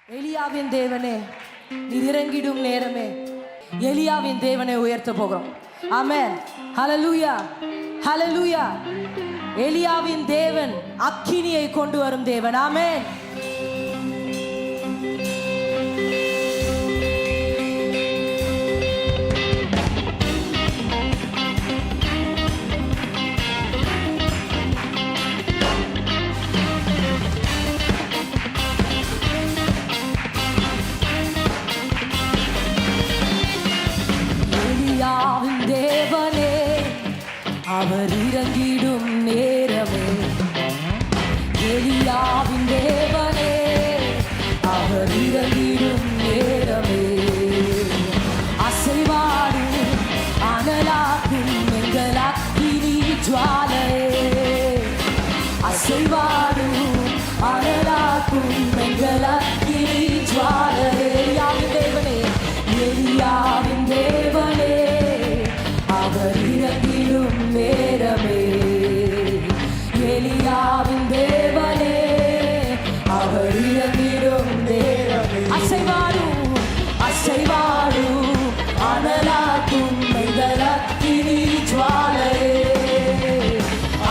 எலியாவின் தேவனே நீர் இறங்கிடும் நேரமே எலியாவின் தேவனை உயர்த்த போகிறோம். ஆமென். ஹல்லேலூயா, ஹல்லேலூயா. எலியாவின் தேவன் அக்கினியை கொண்டு வரும் தேவன். ஆமென். தேவனே அவர் இறங்கிடும் நேரமே எலியாவின் தேவனே அவர் இறங்கிடும் நேரமே அசைவாடும் அனலாக்கும் எங்கள் அக்கினி ஜுவாலையே அசைவாடும் அனலாக்கும் எங்கள் அக்கினி ஜுவாலையே எலியாவின் தேவனே எலியாவின் தேவனே அவர் இறங்கிடும் நேரமே எலியாவின் தேவனே அவர் இறங்கிடும் நேரமே அசைவாடும் அசைவாடும் அனலாக்கும் எங்கள் அக்கினி ஜுவாலையே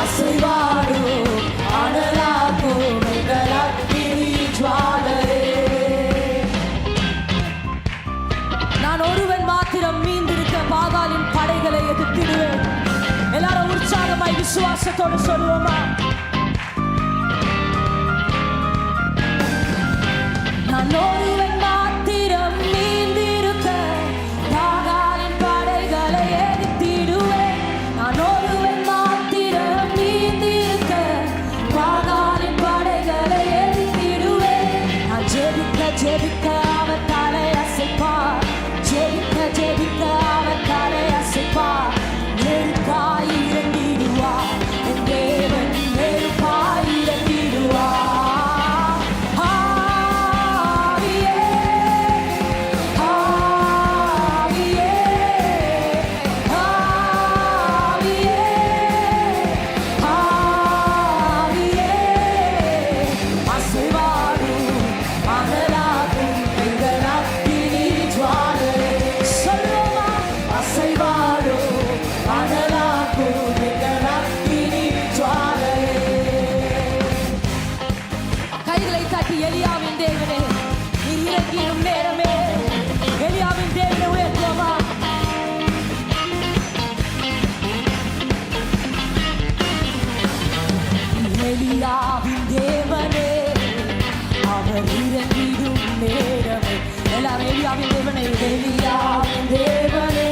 அசைவாடும் அனலாக்கும் எங்கள் அக்கினி ஜுவாலையே நான் ஒருவன் மாத்திரம் மீந்திருக்க பாகாலின் படைகளை எதிர்த்திடுவேன். எல்லாரும் உற்சாகமாய் விசுவாசத்தோடு சொல்லுவோமா? நான் ஒருவன் மாத்திரம் மீந்திருக்க பாகாலின் படைகளை எதிர்த்திடுவேன். நான் ஒருவன் மாத்திரம் மீந்திருக்க பாகாலின் படைகளை எதிர்த்திடுவேன். நான் ஜெபிக்க ஜெபிக்க அவர் தலை அசைப்பார், ஜெபிக்க ஜெபிக்க அவர் தலை அசைப்பார். நெருப்பாய் இறங்கிடுவார் என் தேவன், நெருப்பாய் இறங்கிடுவார். ஆவியே ஆவியே ஆவியே ஆவியே அசைவாடும் அனலாகும் எங்கள் அக்கினி ஜுவாலையே சொல்லுமா அசைவாடும் அனலாகும் எங்கள் அக்கினி ஜுவாலையே. கைகளை தட்டி எலியாவின் தேவனே நீர் இறங்கிடும் நேரமே எலியாவின் தேவனை உயர்த்துவோமா? எலியாவின் தேவனே அவர் இறங்கிடும் நேரமே எல்லாரும் எலியாவின் தேவனை எலியாவின் தேவனே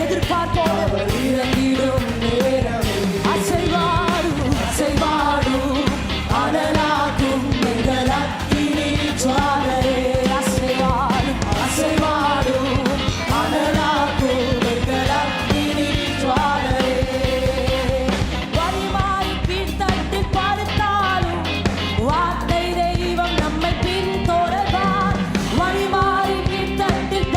எதிர்பார்ப்போம். அவர் இறங்கிடும் நேரமே அசைவாடும் அசைவாடும் அனலாகும் எங்கள் அக்கினி ஜுவாலையே அசைவாடும் அசைவாடும் அனலாகும் எங்கள் அக்கினி ஜுவாலையே. வழிமாறி பின்தட்டில் படுத்தாலும் வார்த்தை தெய்வம் நம்மை பின்தொடர்வார். வழிமாறி பின்தட்டில்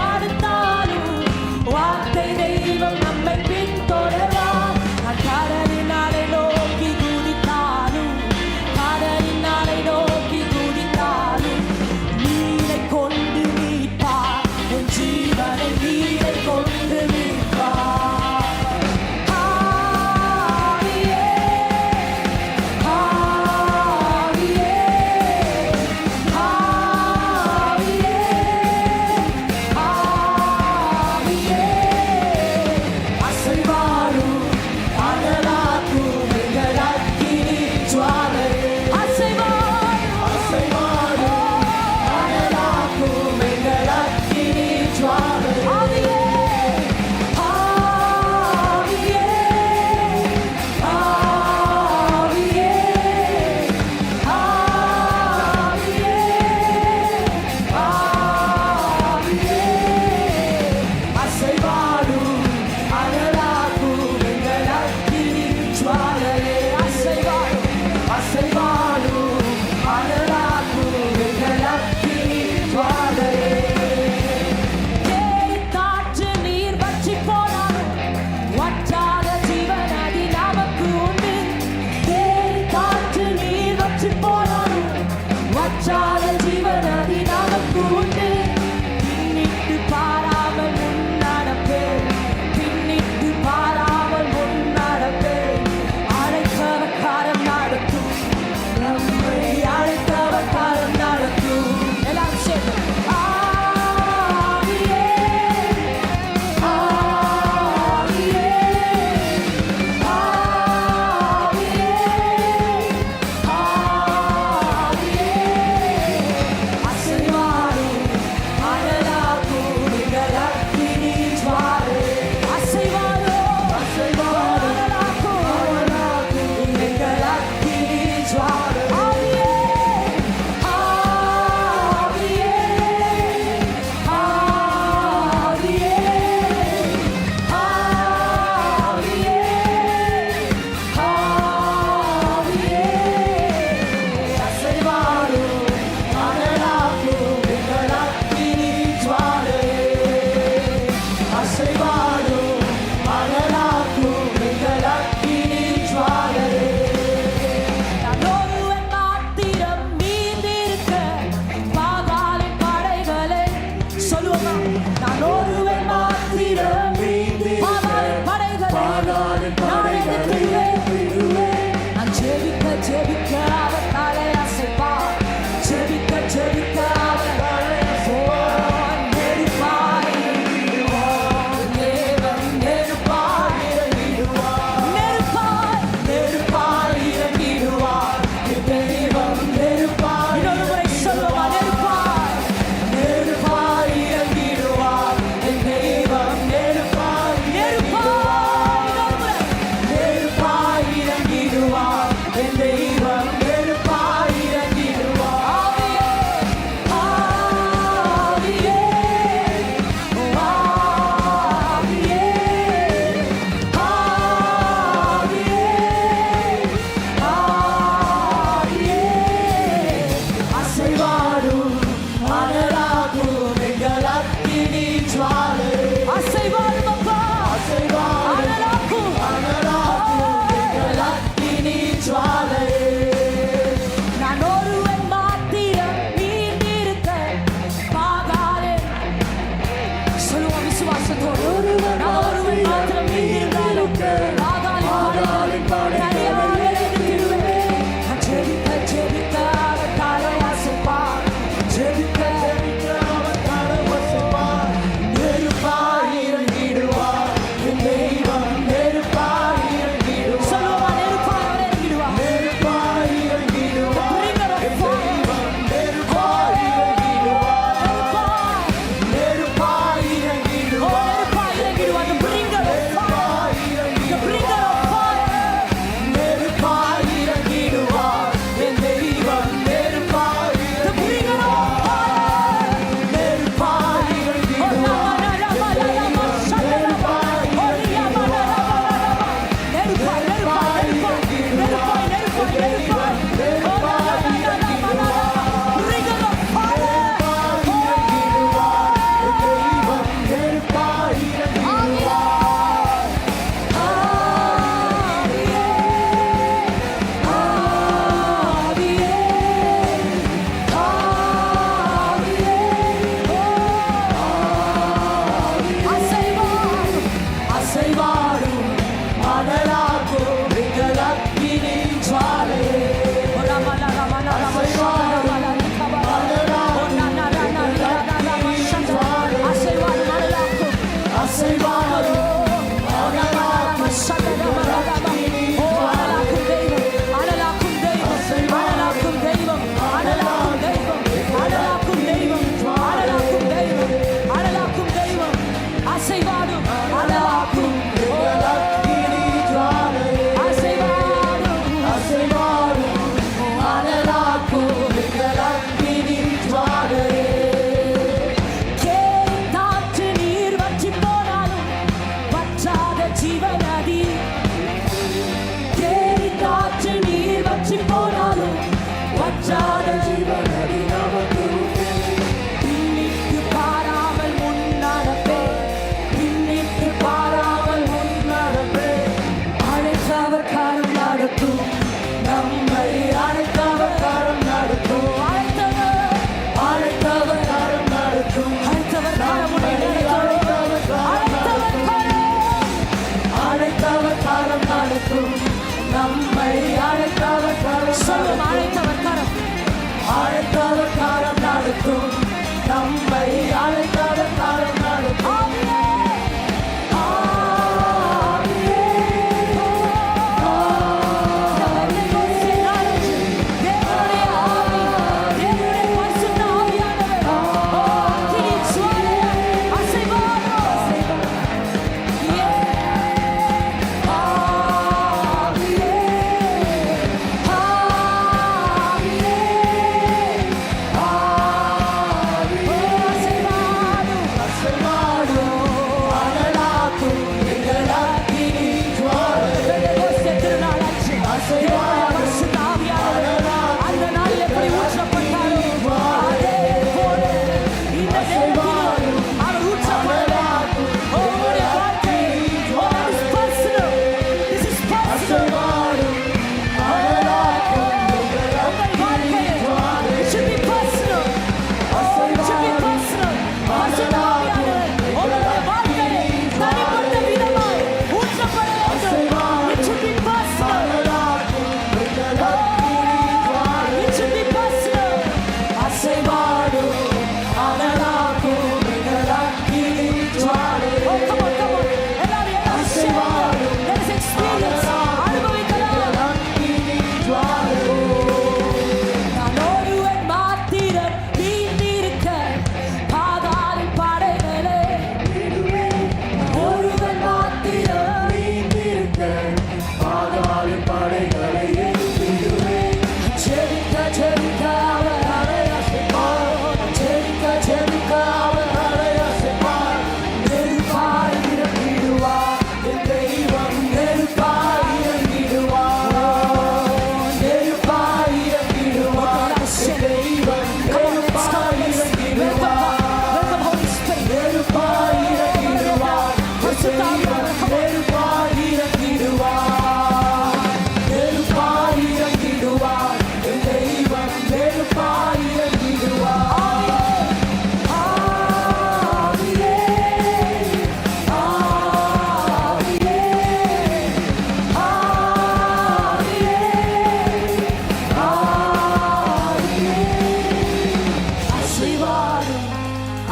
அசைவாடும்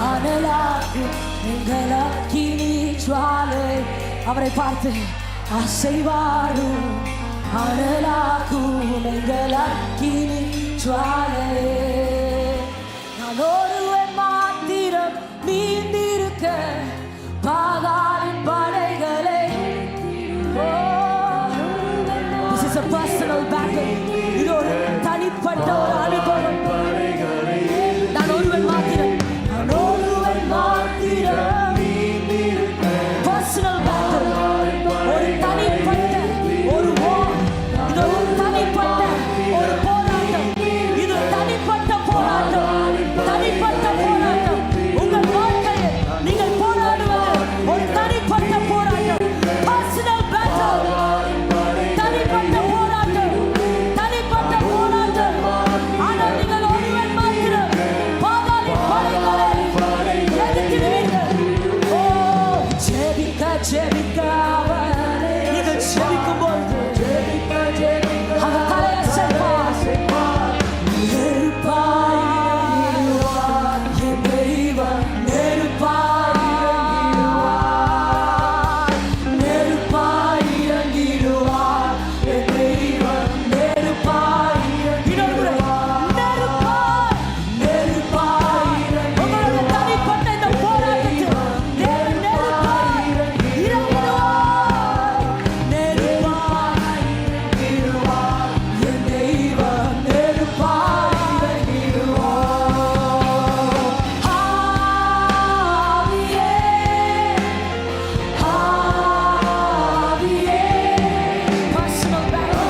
அனலாகும் எங்கள் அக்கினி ஜுவாலை. அவரை பார்த்து அசைவாடும் அனலாகும் எங்கள் அக்கினி ஜுவாலை. நான் ஒருவன் மாத்திரம் நீந்திருக்க பாகாலின் படைகளை. This is a personal battle. இது ஒரு தனிப்பட்ட ஒரு அனுபவம். நான் ஒருவன் மாத்திரம் personal battle. ஒரு தனிப்பட்ட ஒரு war. இது ஒரு தனிப்பட்ட ஒரு போராட்டம். இது தனிப்பட்ட போராட்டம். தனிப்பட்ட போராட்டம். உங்கள் வாழ்க்கையில் நீங்கள் போராடுவது ஒரு தனிப்பட்ட போராட்டம். Personal battle. தனிப்பட்ட போராட்டம். தனிப்பட்ட போராட்டம். ஆனால் நீங்கள் ஒருவன் மாத்திரம் பாகாலின் படைகளை எதிர்க்கிறீர்கள். ஓ, ஜெபிக்க ஜெபிக்க நீங்கள் ஜெபிக்கும் போது அவர் தலையை அசைப்பார். நெருப்பாய் என் தெய்வம் நெருப்பாய் நெருப்பாய் இறங்கிடுவார். என் தெய்வம் நெருப்பாய் இறங்கிடுவார். நெருப்பாய் உங்களுடைய தனிப்பட்ட இந்த போராட்டத்தில் தேவன் நெருப்பாய் இறங்கிடுவார். நெருப்பாய் இறங்கிடுவார். என் தெய்வம் நெருப்பாய் இறங்கிடுவார். ஆவியே ஆவியே personal battle.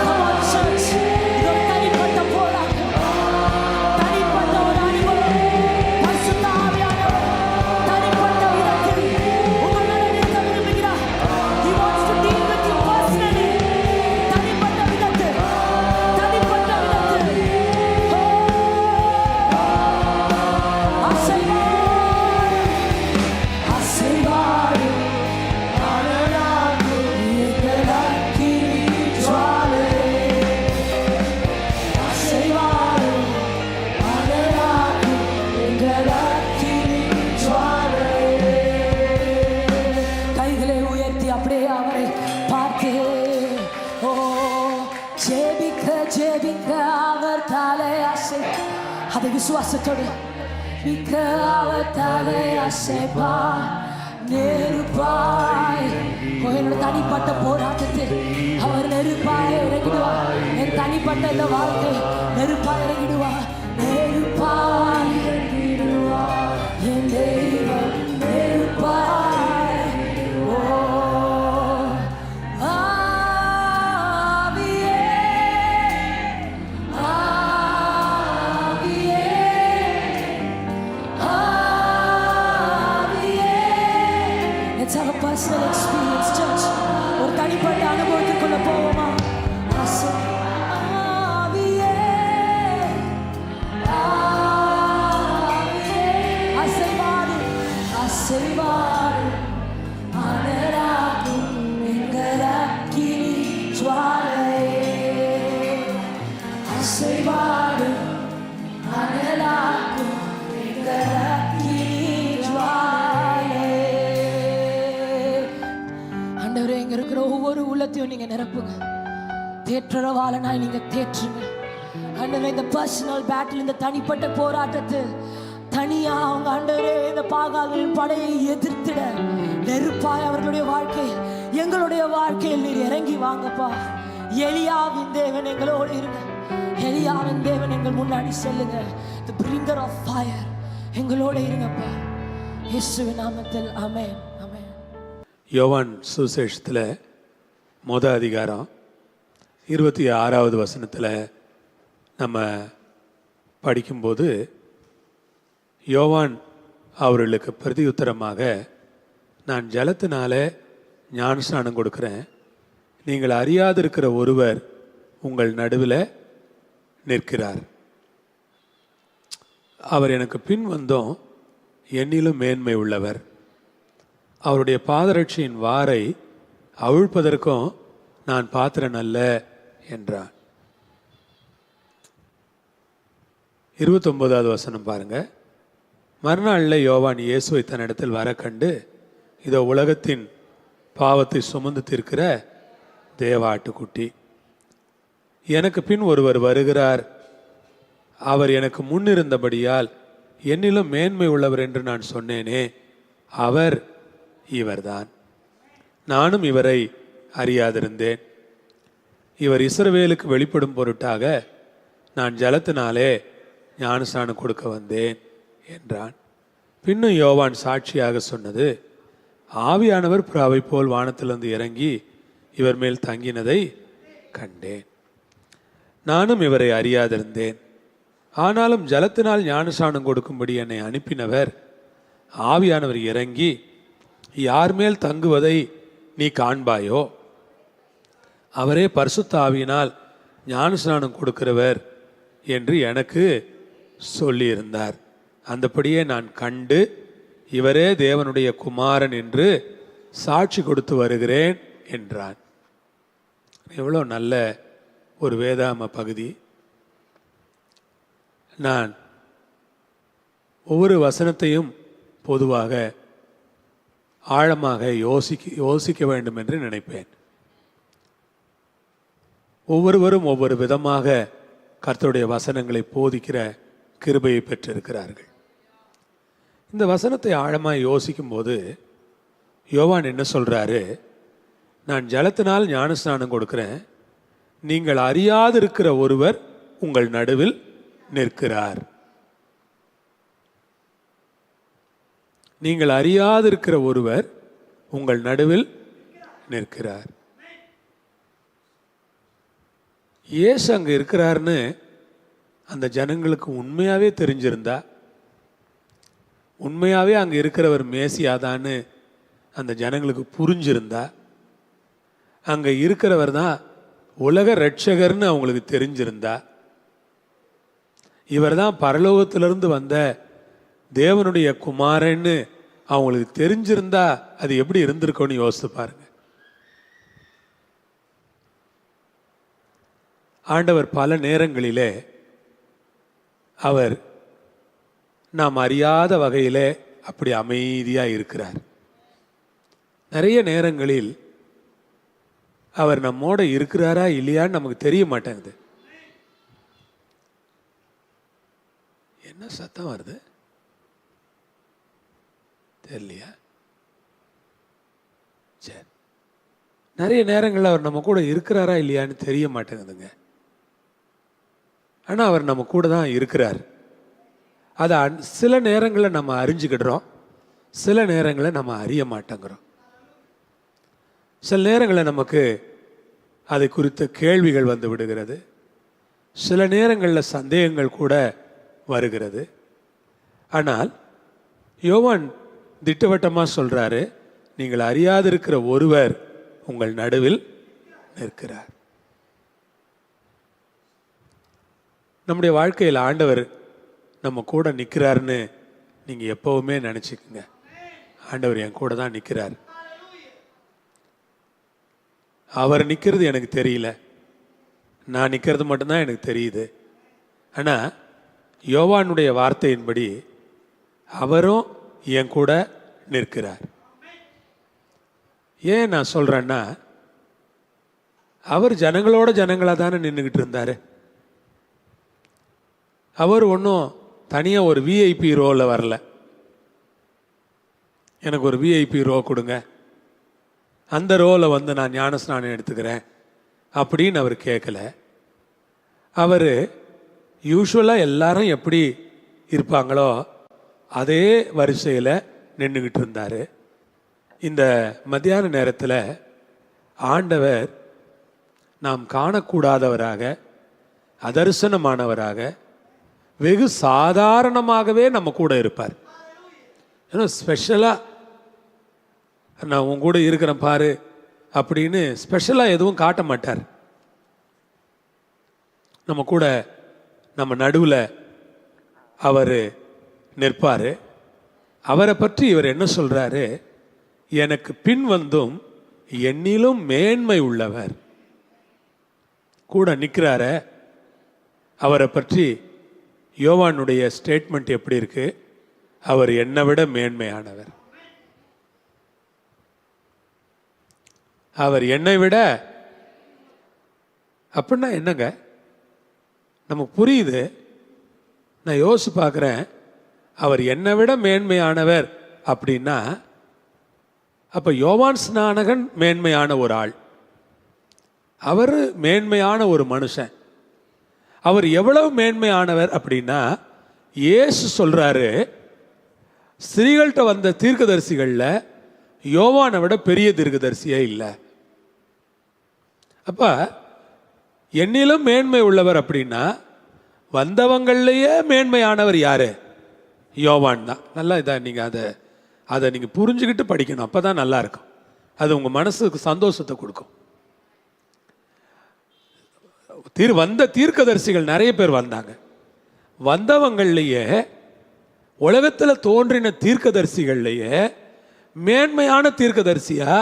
Come on church. இது ஒரு தனிப்பட்ட போராட்டம். தனிப்பட்ட ஒரு அனுபவம். பரிசுத்த ஆவியானவர் தனிப்பட்ட விதத்தில் உங்கள் மேல் இருக்க விரும்புகிறார். He wants to deal with you personally. தனிப்பட்ட விதத்தில். தனிப்பட்ட விதத்தில். அசைவாடும் அசைவாடும் அனலாகும் எங்கள் அக்கினி ஜுவாலை. அசைவாடும் அனலாகும் எங்கள் அக்கினி ஜுவாலை. கைகளை உயர்த்தி அப்படியே அவரை பார்த்து ஓ ஜெபிக்க ஜெபிக்க அவர் தலை அசை. அதை விசுவாசத்தோடு மிக்க அவர் தலை அசைப்பார். நெருப்பாய் என்னோட தனிப்பட்ட போராட்டத்தில் அவர் நெருப்பாய் இறங்கிடுவார். என் தனிப்பட்ட இந்த வாழ்க்கை நெருப்பாய் இறங்கிடுவார். நெருப்பாய் இறங்கிடுவார். என் தெய்வம் நெருப்பாய். ஓ ஆவியே ஆவியே ஆவியே. Let's have a personal experience, church. ஒரு தனிப்பட்ட அனுபவத்துக்குள்ள போவோமா? ஆவியே ஆவியே அசைவாடும் அசைவாடும் அனலாகும் எங்கள் அக்கினி ஜுவாலை. அசைவாடும் அனலாகும் எங்கள் அக்கினி ஜுவாலை. ஆண்டவரே, இங்க இருக்கிற ஒவ்வொரு உள்ளத்தையும் நீங்க நிரப்புங்க. தேற்றரவாளனாய் நீங்க தேற்றுங்க. ஆண்டவரே, இந்த பர்சனல் பேட்டில், இந்த தனிப்பட்ட போராட்டத்தை தனியா அவங்க ஆண்டவரே இந்த பாகாலின் படையை எதிர்த்திட நெருப்பாய் அவர்களுடைய வாழ்க்கை எங்களுடைய வாழ்க்கையில் நீர் இறங்கி வாங்கப்பா. எலியாவின் தேவன் எங்களோடு இருங்க. எலியாவின் தேவன் எங்கள் முன்னாடி செல்லுங்க. The bringer of fire எங்களோட இருங்கப்பா. இயேசுவின் நாமத்தில் ஆமென் ஆமென். யோவான் சுவிசேஷத்தில் அதிகாரம் 26வது வசனத்தில் நம்ம படிக்கும்போது யோவான் அவர்களுக்கு பிரதியுத்தரமாக, நான் ஜலத்தினால ஞானஸ்நானம் கொடுக்கிறேன், நீங்கள் அறியாதிருக்கிற ஒருவர் உங்கள் நடுவில் நிற்கிறார். அவர் எனக்கு பின் வந்தோம் என்னிலும் மேன்மை உள்ளவர். அவருடைய பாதரட்சியின் வாரை அவிழ்ப்பதற்கும் நான் பாத்திரன் அல்ல என்றார். 29வது வசனம் பாருங்க. மறுநாளில் யோவான் இயேசுவை தன்னிடத்தில் வர கண்டு, இதோ உலகத்தின் பாவத்தை சுமந்து தீர்க்கிற தேவ ஆட்டுக்குட்டி, எனக்கு பின் ஒருவர் வருகிறார், அவர் எனக்கு முன்னிருந்தபடியால் என்னிலும் மேன்மை உள்ளவர் என்று நான் சொன்னேனே, அவர் இவர்தான். நானும் இவரை அறியாதிருந்தேன். இவர் இஸ்ரவேலுக்கு வெளிப்படும் பொருட்டாக நான் ஜலத்தினாலே ஞானஸ்நானம் கொடுக்க வந்தேன் என்றான். பின்னும் யோவான் சாட்சியாக சொன்னது, ஆவியானவர் புறாவை போல் வானத்திலிருந்து இறங்கி இவர் மேல் தங்கினதை கண்டேன். நானும் இவரை அறியாதிருந்தேன். ஆனாலும் ஜலத்தினால் ஞானஸ்நானம் கொடுக்கும்படி என்னை அனுப்பினவர் ஆவியானவர் இறங்கி யார் மேல் தங்குவதை நீ காண்பாயோ, அவரே பரிசுத்த ஆவியினால் ஞானஸ்நானம் கொடுக்கிறவர் என்று எனக்கு சொல்லியிருந்தார். அந்தபடியே நான் கண்டு இவரே தேவனுடைய குமாரன் என்று சாட்சி கொடுத்து வருகிறேன் என்றான். எவ்வளோ நல்ல ஒரு வேதாம பகுதி. நான் ஒவ்வொரு வசனத்தையும் பொதுவாக ஆழமாக யோசிக்க வேண்டும் என்று நினைப்பேன். ஒவ்வொருவரும் ஒவ்வொரு விதமாக கர்த்தருடைய வசனங்களை போதிக்கிற கிருபையை பெற்றிருக்கிறார்கள். இந்த வசனத்தை ஆழமாக யோசிக்கும் போது யோவான் என்ன சொல்றாரு? நான் ஜலத்தினால் ஞானஸ்நானம் கொடுக்கிறேன், நீங்கள் அறியாதிருக்கிற ஒருவர் உங்கள் நடுவில் நிற்கிறார். நீங்கள் அறியாதிருக்கிற ஒருவர் உங்கள் நடுவில் நிற்கிறார். இயேசு அங்கே இருக்கிறார்னு அந்த ஜனங்களுக்கு உண்மையாகவே தெரிஞ்சிருந்தா, உண்மையாகவே அங்கே இருக்கிறவர் மேசியாதான்னு அந்த ஜனங்களுக்கு புரிஞ்சிருந்தா, அங்கே இருக்கிறவர் தான் உலக ரட்சகர்னு அவங்களுக்கு தெரிஞ்சிருந்தா, இவர் தான் பரலோகத்திலிருந்து வந்த தேவனுடைய குமாரன்னு அவங்களுக்கு தெரிஞ்சிருந்தா அது எப்படி இருந்திருக்கும்னு யோசித்து பாருங்க. ஆண்டவர் பல நேரங்களிலே அவர் நாம் அறியாத வகையிலே அப்படி அமைதியாக இருக்கிறார். நிறைய நேரங்களில் அவர் நம்மோட இருக்கிறாரா இல்லையான்னு நமக்கு தெரிய மாட்டேங்குது. என்ன சத்தம் வருது தெரியலையா? சரி, நிறைய நேரங்களில் அவர் நம்ம கூட இருக்கிறாரா இல்லையான்னு தெரிய மாட்டேங்குதுங்க. ஆனால் அவர் நம்ம கூட தான் இருக்கிறார். அதை சில நேரங்களில் நம்ம அறிஞ்சுக்கிடுறோம், சில நேரங்களில் நம்ம அறிய மாட்டேங்கிறோம். சில நேரங்களில் நமக்கு அதை குறித்த கேள்விகள் வந்து விடுகிறது, சில நேரங்களில் சந்தேகங்கள் கூட வருகிறது. ஆனால் யோவான் திட்டவட்டமாக சொல்கிறாரு, நீங்கள் அறியாதிருக்கிற ஒருவர் உங்கள் நடுவில் நிற்கிறார். நம்முடைய வாழ்க்கையில் ஆண்டவர் நம்ம கூட நிற்கிறாருன்னு நீங்கள் எப்போவுமே நினச்சிக்கோங்க. ஆண்டவர் என் கூட தான் நிற்கிறார். அவர் நிற்கிறது எனக்கு தெரியல, நான் நிற்கிறது மட்டும்தான் எனக்கு தெரியுது. ஆனால் யோவானுடைய வார்த்தையின்படி அவரும் என் கூட நிற்கிறார். ஏன் நான் சொல்கிறேன்னா, அவர் ஜனங்களோட ஜனங்களாக தானே நின்றுக்கிட்டு இருந்தார். அவர் ஒன்றும் தனியாக ஒரு விஐபி ரோவில் வரல, எனக்கு ஒரு விஐபி ரோ கொடுங்க, அந்த ரோவில் வந்து நான் ஞானஸ்நானம் எடுத்துக்கிறேன் அப்படின்னு அவர் கேட்கல. அவர் யூஸ்வலாக எல்லாரும் எப்படி இருப்பாங்களோ அதே வரிசையில் நின்றுக்கிட்டு இருந்தார். இந்த மத்தியான நேரத்தில் ஆண்டவர் நாம் காணக்கூடாதவராக, அதர்சனமானவராக, வெகு சாதாரணமாகவே நம்ம கூட இருப்பார். ஏன்னா ஸ்பெஷலாக நான் உன் கூட இருக்கிறேன் பாரு அப்படின்னு ஸ்பெஷலாக எதுவும் காட்ட மாட்டார். நம்ம கூட நம்ம நடுவில் அவர் நிற்பார். அவரை பற்றி இவர் என்ன சொல்கிறாரு? எனக்கு பின் வந்தும் என்னிலும் மேன்மை உள்ளவர் கூட நிற்கிறார. அவரை பற்றி யோவானுடைய ஸ்டேட்மெண்ட் எப்படி இருக்கு? அவர் என்னை விட மேன்மையானவர். அவர் என்னை விட அப்படின்னா என்னங்க? நமக்கு புரியுது. நான் யோசிச்சு பார்க்குறேன். அவர் என்னை விட மேன்மையானவர் அப்படின்னா அப்போ யோவான் ஸ்நானகன் மேன்மையான ஒரு ஆள், அவர் மேன்மையான ஒரு மனுஷன். அவர் எவ்வளவு மேன்மையானவர் அப்படின்னா, இயேசு சொல்றாரு, ஸ்திரீகள்கிட்ட வந்த தீர்க்கதரிசிகளில் யோவானை விட பெரிய தீர்க்கதரிசியே இல்லை. அப்ப என்னிலும் மேன்மை உள்ளவர் அப்படின்னா வந்தவங்கள்லேயே மேன்மையானவர் யாரு? யோவான் தான். நல்லா இதான் நீங்கள் அதை நீங்கள் புரிஞ்சுக்கிட்டு படிக்கணும். அப்போ தான் நல்லா இருக்கும். அது உங்கள் மனசுக்கு சந்தோஷத்தை கொடுக்கும். வந்த தீர்க்கதரிசிகள் நிறைய பேர் வந்தாங்க. வந்தவங்கள்லேயே உலகத்தில் தோன்றின தீர்க்கதரிசிகள்லேயே மேன்மையான தீர்க்கதரிசியா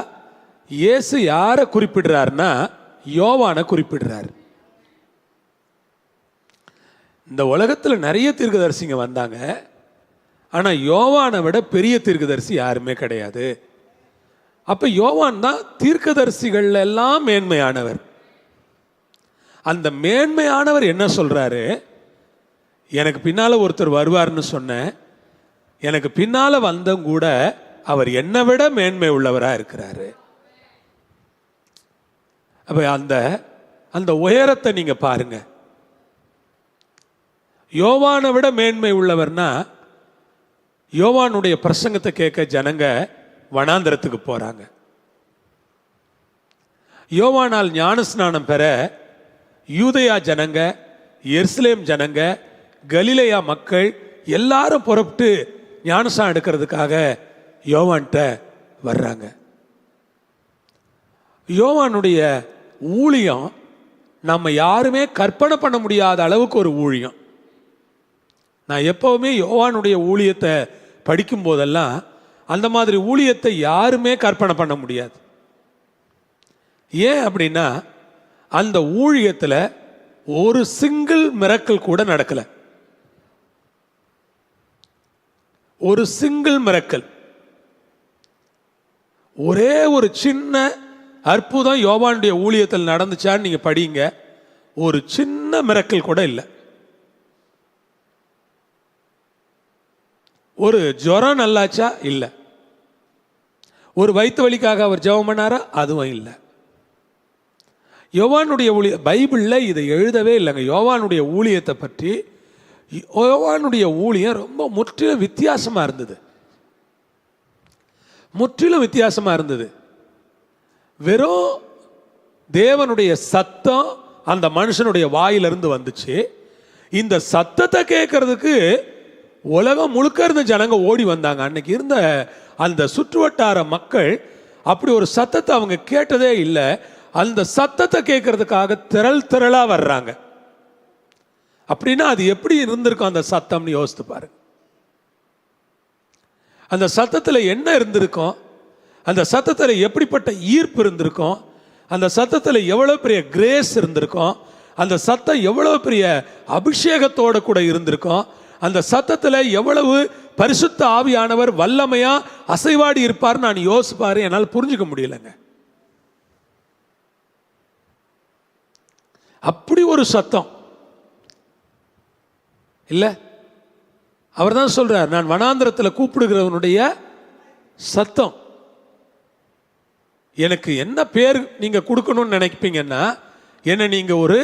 இயேசு யாரை குறிப்பிடுறாருன்னா யோவானை குறிப்பிடுறார். இந்த உலகத்தில் நிறைய தீர்க்கதரிசிங்க வந்தாங்க. ஆனால் யோவானை விட பெரிய தீர்க்கதரிசி யாருமே கிடையாது. அப்போ யோவான் தான் தீர்க்கதரிசிகள் எல்லாம் மேன்மையானவர். அந்த மேன்மையானவர் என்ன சொல்றாரு? எனக்கு பின்னால் ஒருத்தர் வருவார்னு சொன்னேன். எனக்கு பின்னால் வந்தவங்க கூட அவர் என்னை விட மேன்மை உள்ளவராக இருக்கிறாரு. அப்போ அந்த உயரத்தை நீங்கள் பாருங்க. யோவானை விட மேன்மை உள்ளவர்னா யோவானுடைய பிரசங்கத்தை கேட்க ஜனங்க வனாந்தரத்துக்கு போறாங்க. யோவானால் ஞானஸ்நானம் பெற யூதயா ஜனங்க, எருசலேம் ஜனங்க, கலிலேயா மக்கள் எல்லாரும் புறப்பட்டு ஞானஸ்நானம் எடுக்கிறதுக்காக யோவான்கிட்ட வர்றாங்க. யோவானுடைய ஊழியம் நம்ம யாருமே கற்பனை பண்ண முடியாத அளவுக்கு ஒரு ஊழியம். நான் எப்பவுமே யோவானுடைய ஊழியத்தை படிக்கும் போதெல்லாம் அந்த மாதிரி ஊழியத்தை யாருமே கற்பனை பண்ண முடியாது. ஏன் அப்படின்னா அந்த ஊழியத்தில் ஒரு சிங்கிள் மிரக்கல் கூட நடக்கல. ஒரு சிங்கிள் மிரக்கல், ஒரே ஒரு சின்ன அற்புதம் யோவானுடைய ஊழியத்தில் நடந்துச்சான்னு நீங்க படிங்க. ஒரு சின்ன மிரக்கல் கூட இல்லை. ஒரு ஜுரம் நல்லாச்சா? இல்லை. ஒரு வயிற்று வலிக்காக அவர் ஜெபம் பண்ணாரா? அதுவும் இல்லை. யோவானுடைய பைபிளில் இதை எழுதவே இல்லைங்க. யோவானுடைய ஊழியத்தை பற்றி யோவானுடைய ஊழியம் ரொம்ப முற்றிலும் வித்தியாசமாக இருந்தது. முற்றிலும் வித்தியாசமாக இருந்தது. வெறும் தேவனுடைய சத்தம் அந்த மனுஷனுடைய வாயிலிருந்து வந்துச்சு. இந்த சத்தத்தை கேட்கறதுக்கு உலகம் முழுக்க இருந்த ஜனங்க ஓடி வந்தாங்க. அன்னைக்கு இருந்த அந்த சுற்றுவட்டார மக்கள் அப்படி ஒரு சத்தத்தை அவங்க கேட்டதே இல்லை. அந்த சத்தத்தை கேட்கறதுக்காக திரளா வர்றாங்க. அப்படின்னா அது எப்படி இருந்திருக்கும் அந்த சத்தம்னு யோசித்து பாருங்க. அந்த சத்தத்தில் என்ன இருந்திருக்கும்? அந்த சத்தத்தில் எப்படிப்பட்ட ஈர்ப்பு இருந்திருக்கும்? அந்த சத்தத்தில் எவ்வளோ பெரிய கிரேஸ் இருந்திருக்கும்? அந்த சத்தம் எவ்வளோ பெரிய அபிஷேகத்தோடு கூட இருந்திருக்கும்? அந்த சத்தத்தில் எவ்வளவு பரிசுத்த ஆவியானவர் வல்லமையா அசைவாடி இருப்பார் நான் யோசிப்பாரு. என்னால் புரிஞ்சுக்க முடியலங்க. அப்படி ஒரு சத்தம் இல்ல. அவர் தான் சொல்றார், நான் வனாந்திரத்தில் கூப்பிடுகிறவனுடைய சத்தம். எனக்கு என்ன பேர் நீங்க கொடுக்கணும்னு நினைப்பீங்கன்னா என்ன நீங்க ஒரு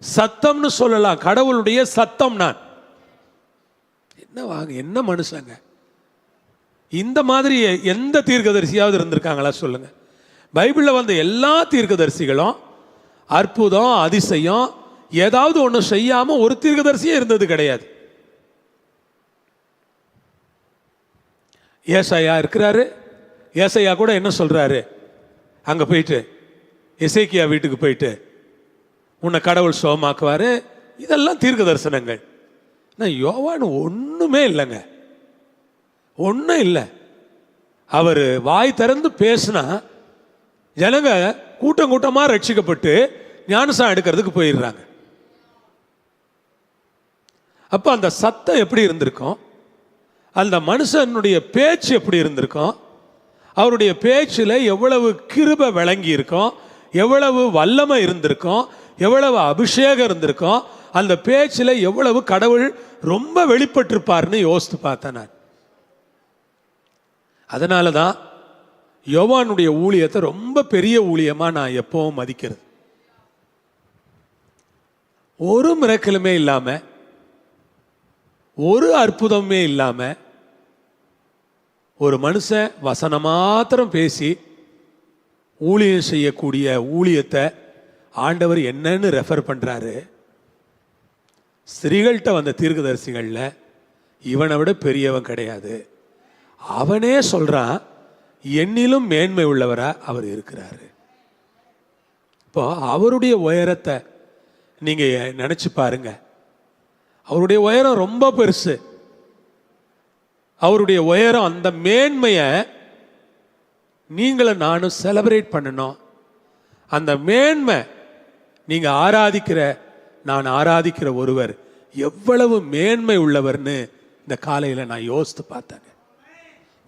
சத்தம்னு சொல்லலாம். கடவுளுடைய சத்தம் நான். என்ன வாங்க, என்ன மனுஷங்க இந்த மாதிரி எந்த தீர்க்கதரிசியாவது இருந்திருக்காங்களா சொல்லுங்க? பைபிளில் வந்த எல்லா தீர்க்கதரிசிகளும் அற்புதம் அதிசயம் ஏதாவது ஒன்று செய்யாம ஒரு தீர்க்கதரிசியே இருந்தது கிடையாது. ஏசாயா இருக்கிறாரு. ஏசாயா கூட என்ன சொல்றாரு? அங்க போயிட்டு எசேக்கியா வீட்டுக்கு போயிட்டு உன்னை கடவுள் சுகமாக்குவாரு. இதெல்லாம் தீர்க்க தரிசனங்கள். யோவான் ஒண்ணுமே இல்லைங்க, ஒன்றும் இல்லை. அவர் வாய் திறந்து பேசினா ஜனங்க கூட்டம் கூட்டமா ரட்சிக்கப்பட்டு ஞானஸ்நானம் எடுக்கிறதுக்கு போயிடுறாங்க. அப்போ அந்த சத்தம் எப்படி இருந்திருக்கும், அந்த மனுஷனுடைய பேச்சு எப்படி இருந்திருக்கும், அவருடைய பேச்சில் எவ்வளவு கிருபை விளங்கி இருக்கும், எவ்வளவு வல்லமை இருந்திருக்கும், எவ்வளவு அபிஷேகம் இருந்திருக்கும், அந்த பேச்சில் எவ்வளவு கடவுள் ரொம்ப வெளிப்பட்டிருப்பார்னு யோசித்து பார்த்தேன் நான். அதனால தான் யோவானுடைய ஊழியத்தை ரொம்ப பெரிய ஊழியமாக நான் எப்பவும் மதிக்கிறது. ஒரு மிரக்கலுமே இல்லாமல், ஒரு அற்புதமே இல்லாமல், ஒரு மனுஷன் வசனம் மாத்திரம் பேசி ஊழியம் செய்யக்கூடிய ஊழியத்தை ஆண்டவர் என்னன்னு ரெஃபர் பண்ணுறாரு. ஸ்திரீகள்கிட்ட வந்த தீர்க்கதரிசிகளில் இவனை விட பெரியவன் கிடையாது, அவனே சொல்கிறான் என்னிலும் மேன்மை உள்ளவராக அவர் இருக்கிறாரு. இப்போ அவருடைய உயரத்தை நீங்கள் நினச்சி பாருங்க. அவருடைய உயரம் ரொம்ப பெருசு. அவருடைய உயரம், அந்த மேன்மையை நீங்களும் நானும் செலிப்ரேட் பண்ணணும். அந்த மேன்மை நீங்கள் ஆராதிக்கிற, நான் ஆராதிக்கிற ஒருவர் எவ்வளவு மேன்மை உள்ளவர்னு இந்த காலையில் நான் யோசித்து பார்த்தேங்க.